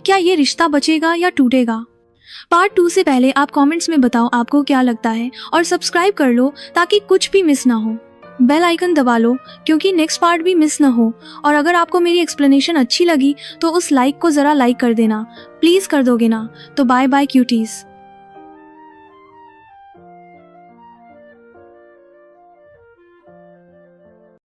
क्या ये रिश्ता बचेगा या टूटेगा? पार्ट 2 से पहले आप कमेंट्स में बताओ आपको क्या लगता है, और सब्सक्राइब कर लो ताकि कुछ भी मिस ना हो। बेल आइकन दबा लो क्योंकि नेक्स्ट पार्ट भी मिस ना हो। और अगर आपको मेरी एक्सप्लेनेशन अच्छी लगी तो उस लाइक को जरा लाइक कर देना, प्लीज कर दोगे ना? तो बाय बाय क्यूटीज।